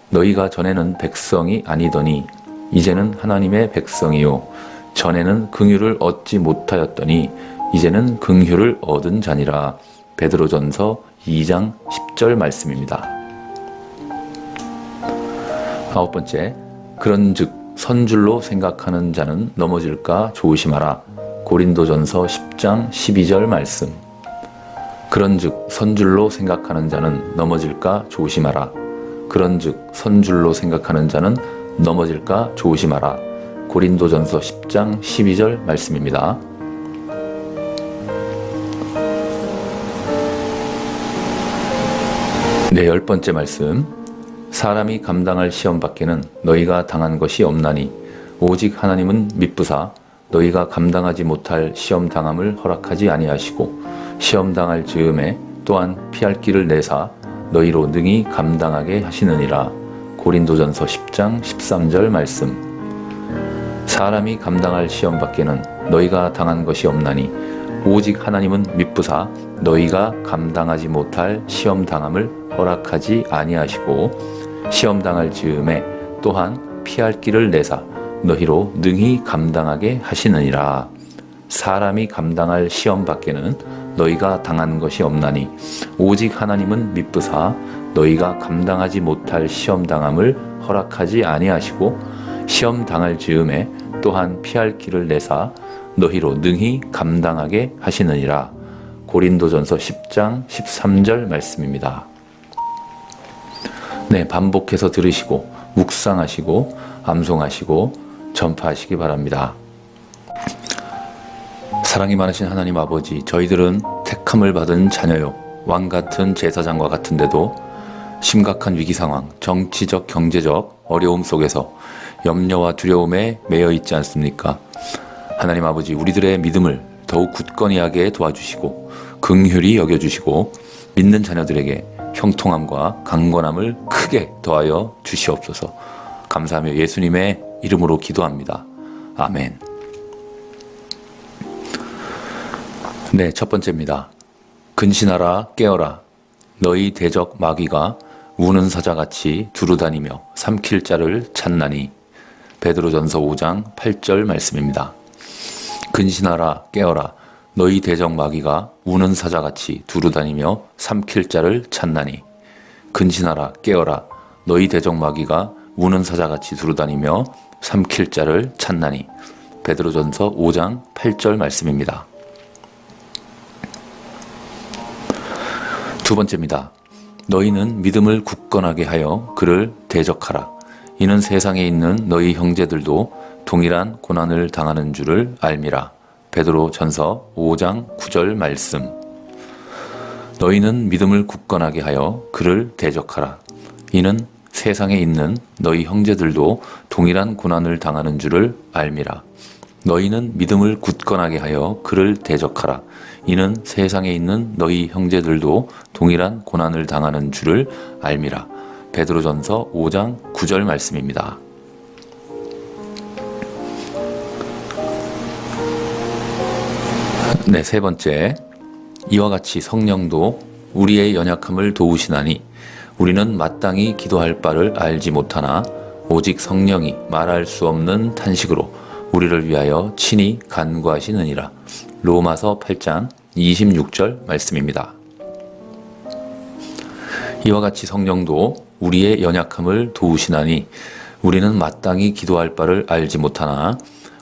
너희가 전에는 백성이 아니더니 이제는 하나님의 백성이요 전에는 긍휼을 얻지 못하였더니 이제는 긍휼을 얻은 자니라. 베드로전서 2장 10절 말씀입니다. 아홉 번째, 그런즉 선줄로 생각하는 자는 넘어질까 조심하라. 고린도전서 10장 12절 말씀. 그런즉 선줄로 생각하는 자는 넘어질까 조심하라. 그런즉 선줄로 생각하는 자는 넘어질까 조심하라. 고린도전서 10장 12절 말씀입니다. 네, 열 번째 말씀. 사람이 감당할 시험 밖에는 너희가 당한 것이 없나니 오직 하나님은 미쁘사 너희가 감당하지 못할 시험 당함을 허락하지 아니하시고 시험 당할 즈음에 또한 피할 길을 내사 너희로 능히 감당하게 하시느니라. 고린도전서 10장 13절 말씀. 사람이 감당할 시험 밖에는 너희가 당한 것이 없나니 오직 하나님은 미쁘사 너희가 감당하지 못할 시험 당함을 허락하지 아니하시고 시험 당할 즈음에 또한 피할 길을 내사 너희로 능히 감당하게 하시느니라. 사람이 감당할 시험 밖에는 너희가 당한 것이 없나니 오직 하나님은 미쁘사 너희가 감당하지 못할 시험 당함을 허락하지 아니하시고 시험 당할 즈음에 또한 피할 길을 내사 너희로 능히 감당하게 하시느니라. 고린도전서 10장 13절 말씀입니다. 네, 반복해서 들으시고 묵상하시고 암송하시고 전파하시기 바랍니다. 사랑이 많으신 하나님 아버지, 저희들은 택함을 받은 자녀요 왕같은 제사장과 같은데도 심각한 위기 상황, 정치적, 경제적 어려움 속에서 염려와 두려움에 매여 있지 않습니까? 하나님 아버지, 우리들의 믿음을 더욱 굳건히 하게 도와주시고 긍휼히 여겨주시고 믿는 자녀들에게 형통함과 강건함을 크게 더하여 주시옵소서. 감사하며 예수님의 이름으로 기도합니다. 아멘. 네, 첫 번째입니다. 근신하라 깨어라 너희 대적 마귀가 우는 사자같이 두루다니며 삼킬 자를 찾나니. 베드로전서 5장 8절 말씀입니다. 근신하라 깨어라 너희 대적 마귀가 우는 사자같이 두루다니며 삼킬 자를 찾나니. 근신하라 깨어라 너희 대적 마귀가 우는 사자같이 두루다니며 삼킬 자를 찾나니. 베드로전서 5장 8절 말씀입니다. 두 번째입니다. 너희는 믿음을 굳건하게 하여 그를 대적하라. 이는 세상에 있는 너희 형제들도 동일한 고난을 당하는 줄을 알미라. 베드로전서 5장 9절 말씀. 너희는 믿음을 굳건하게 하여 그를 대적하라. 이는 세상에 있는 너희 형제들도 동일한 고난을 당하는 줄을 알미라. 너희는 믿음을 굳건하게 하여 그를 대적하라. 이는 세상에 있는 너희 형제들도 동일한 고난을 당하는 줄을 알미라. 베드로전서 5장 9절 말씀입니다. 네, 세 번째. 이와 같이 성령도 우리의 연약함을 도우시나니 우리는 마땅히 기도할 바를 알지 못하나 오직 성령이 말할 수 없는 탄식으로 우리를 위하여 친히 간구하시느니라. 로마서 8장 26절 말씀입니다. 이와 같이 성령도 우리의 연약함을 도우시나니 우리는 마땅히 기도할 바를 알지 못하나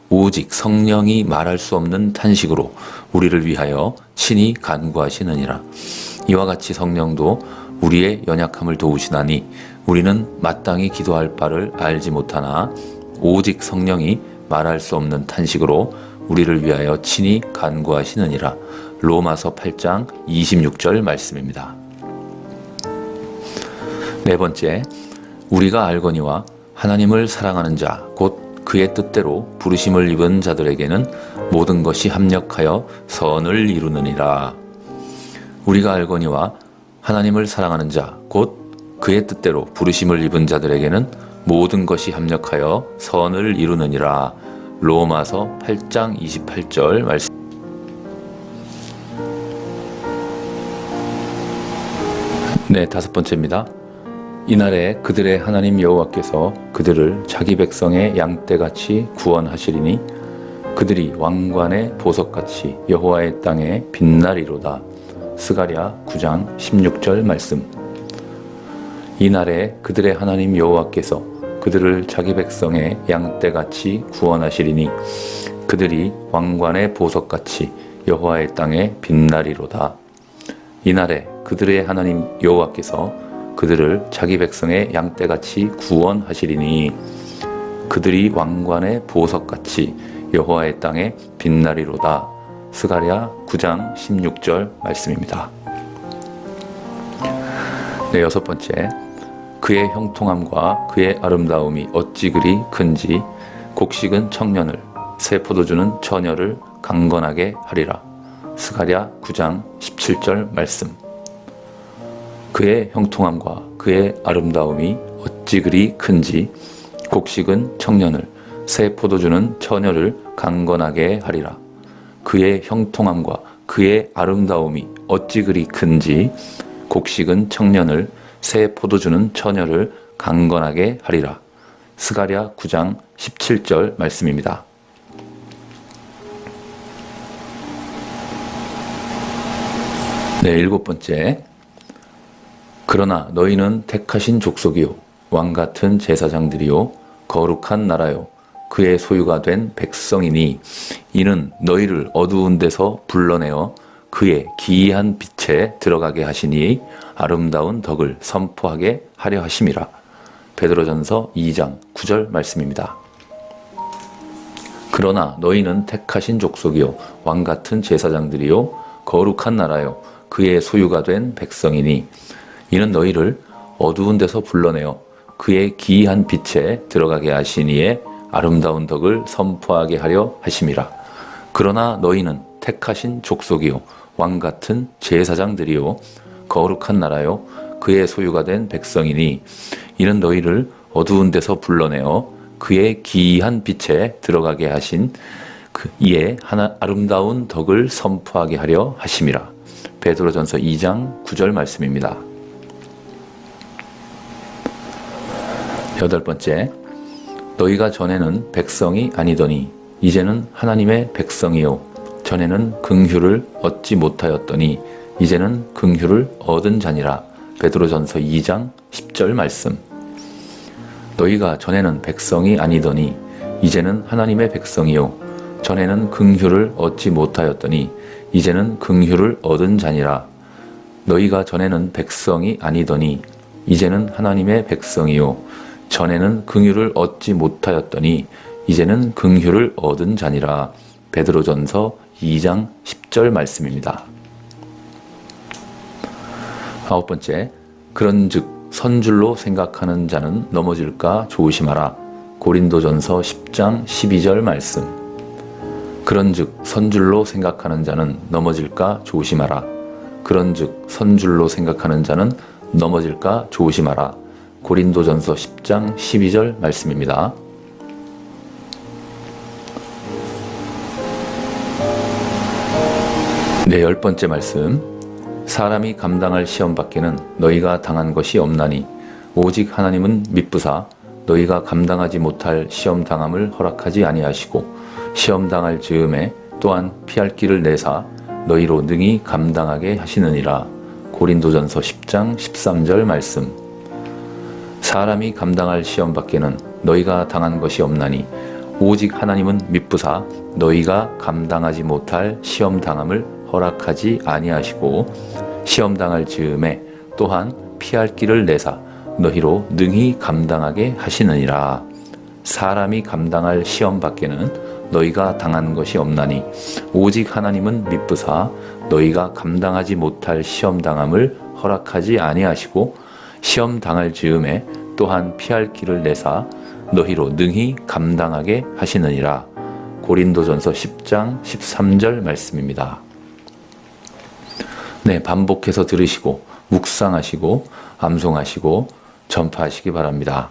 오직 성령이 말할 수 없는 탄식으로 우리를 위하여 친히 간구하시느니라. 이와 같이 성령도 우리의 연약함을 도우시나니 우리는 마땅히 기도할 바를 알지 못하나 오직 성령이 말할 수 없는 탄식으로 우리를 위하여 친히 간구하시느니라. 로마서 8장 26절 말씀입니다. 네 번째, 우리가 알거니와 하나님을 사랑하는 자, 곧 그의 뜻대로 부르심을 입은 자들에게는 모든 것이 합력하여 선을 이루느니라. 우리가 알거니와 하나님을 사랑하는 자, 곧 그의 뜻대로 부르심을 입은 자들에게는 모든 것이 합력하여 선을 이루느니라. 로마서 8장 28절 말씀. 네, 다섯 번째입니다. 이날에 그들의 하나님 여호와께서 그들을 자기 백성의 양떼같이 구원하시리니 그들이 왕관의 보석같이 여호와의 땅에 빛나리로다. 스가랴 9장 16절 말씀. 이날에 그들의 하나님 여호와께서 그들을 자기 백성의 양떼같이 구원하시리니 그들이 왕관의 보석같이 여호와의 땅에 빛나리로다. 이날에 그들의 하나님 여호와께서 그들을 자기 백성의 양떼같이 구원하시리니 그들이 왕관의 보석같이 여호와의 땅에 빛나리로다. 스가랴 9장 16절 말씀입니다. 네, 여섯 번째. 그의 형통함과 그의 아름다움이 어찌 그리 큰지 곡식은 청년을 새 포도주는 처녀를 강건하게 하리라. 스가랴 9장 17절 말씀. 그의 형통함과 그의 아름다움이 어찌 그리 큰지 곡식은 청년을 새 포도주는 처녀를 강건하게 하리라. 그의 형통함과 그의 아름다움이 어찌 그리 큰지 곡식은 청년을 새 포도주는 처녀를 강건하게 하리라. 스가랴 9장 17절 말씀입니다. 네, 일곱 번째. 그러나 너희는 택하신 족속이요 왕같은 제사장들이요 거룩한 나라요 그의 소유가 된 백성이니 이는 너희를 어두운 데서 불러내어 그의 기이한 빛에 들어가게 하시니 아름다운 덕을 선포하게 하려 하심이라. 베드로전서 2장 9절 말씀입니다. 그러나 너희는 택하신 족속이요 왕같은 제사장들이요 거룩한 나라요 그의 소유가 된 백성이니 이는 너희를 어두운 데서 불러내어 그의 기이한 빛에 들어가게 하시니에 아름다운 덕을 선포하게 하려 하심이라. 그러나 너희는 택하신 족속이요 왕같은 제사장들이요 거룩한 나라요 그의 소유가 된 백성이니 이는 너희를 어두운 데서 불러내어 그의 기이한 빛에 들어가게 하신 이에 아름다운 덕을 선포하게 하려 하심이라. 베드로전서 2장 9절 말씀입니다. 8번째, 너희가 전에는 백성이 아니더니 이제는 하나님의 백성이요 전에는 긍휼을 얻지 못하였더니 이제는 긍휼을 얻은 자니라. 베드로전서 2장 10절 말씀. 너희가 전에는 백성이 아니더니 이제는 하나님의 백성이요 전에는 긍휼을 얻지 못하였더니 이제는 긍휼을 얻은 자니라. 너희가 전에는 백성이 아니더니 이제는 하나님의 백성이요 전에는 긍휼을 얻지 못하였더니 이제는 긍휼을 얻은 자니라. 베드로전서 2장 10절 말씀입니다. 9번째, 그런즉 선줄로 생각하는 자는 넘어질까 조심하라. 고린도전서 10장 12절 말씀. 그런즉 선줄로 생각하는 자는 넘어질까 조심하라. 그런즉 선줄로 생각하는 자는 넘어질까 조심하라. 고린도전서 10장 12절 말씀입니다. 네, 10번째 말씀. 사람이 감당할 시험 밖에는 너희가 당한 것이 없나니 오직 하나님은 미쁘사 너희가 감당하지 못할 시험 당함을 허락하지 아니하시고 시험 당할 즈음에 또한 피할 길을 내사 너희로 능히 감당하게 하시느니라. 고린도전서 10장 13절 말씀. 사람이 감당할 시험 밖에는 너희가 당한 것이 없나니 오직 하나님은 미쁘사 너희가 감당하지 못할 시험 당함을 허락하지 아니하시고 시험 당할 즈음에 또한 피할 길을 내사 너희로 능히 감당하게 하시느니라. 사람이 감당할 시험 밖에는 너희가 당한 것이 없나니 오직 하나님은 미쁘사 너희가 감당하지 못할 시험 당함을 허락하지 아니하시고 시험 당할 즈음에 또한 피할 길을 내사 너희로 능히 감당하게 하시느니라. 고린도전서 10장 13절 말씀입니다. 네, 반복해서 들으시고 묵상하시고 암송하시고 전파하시기 바랍니다.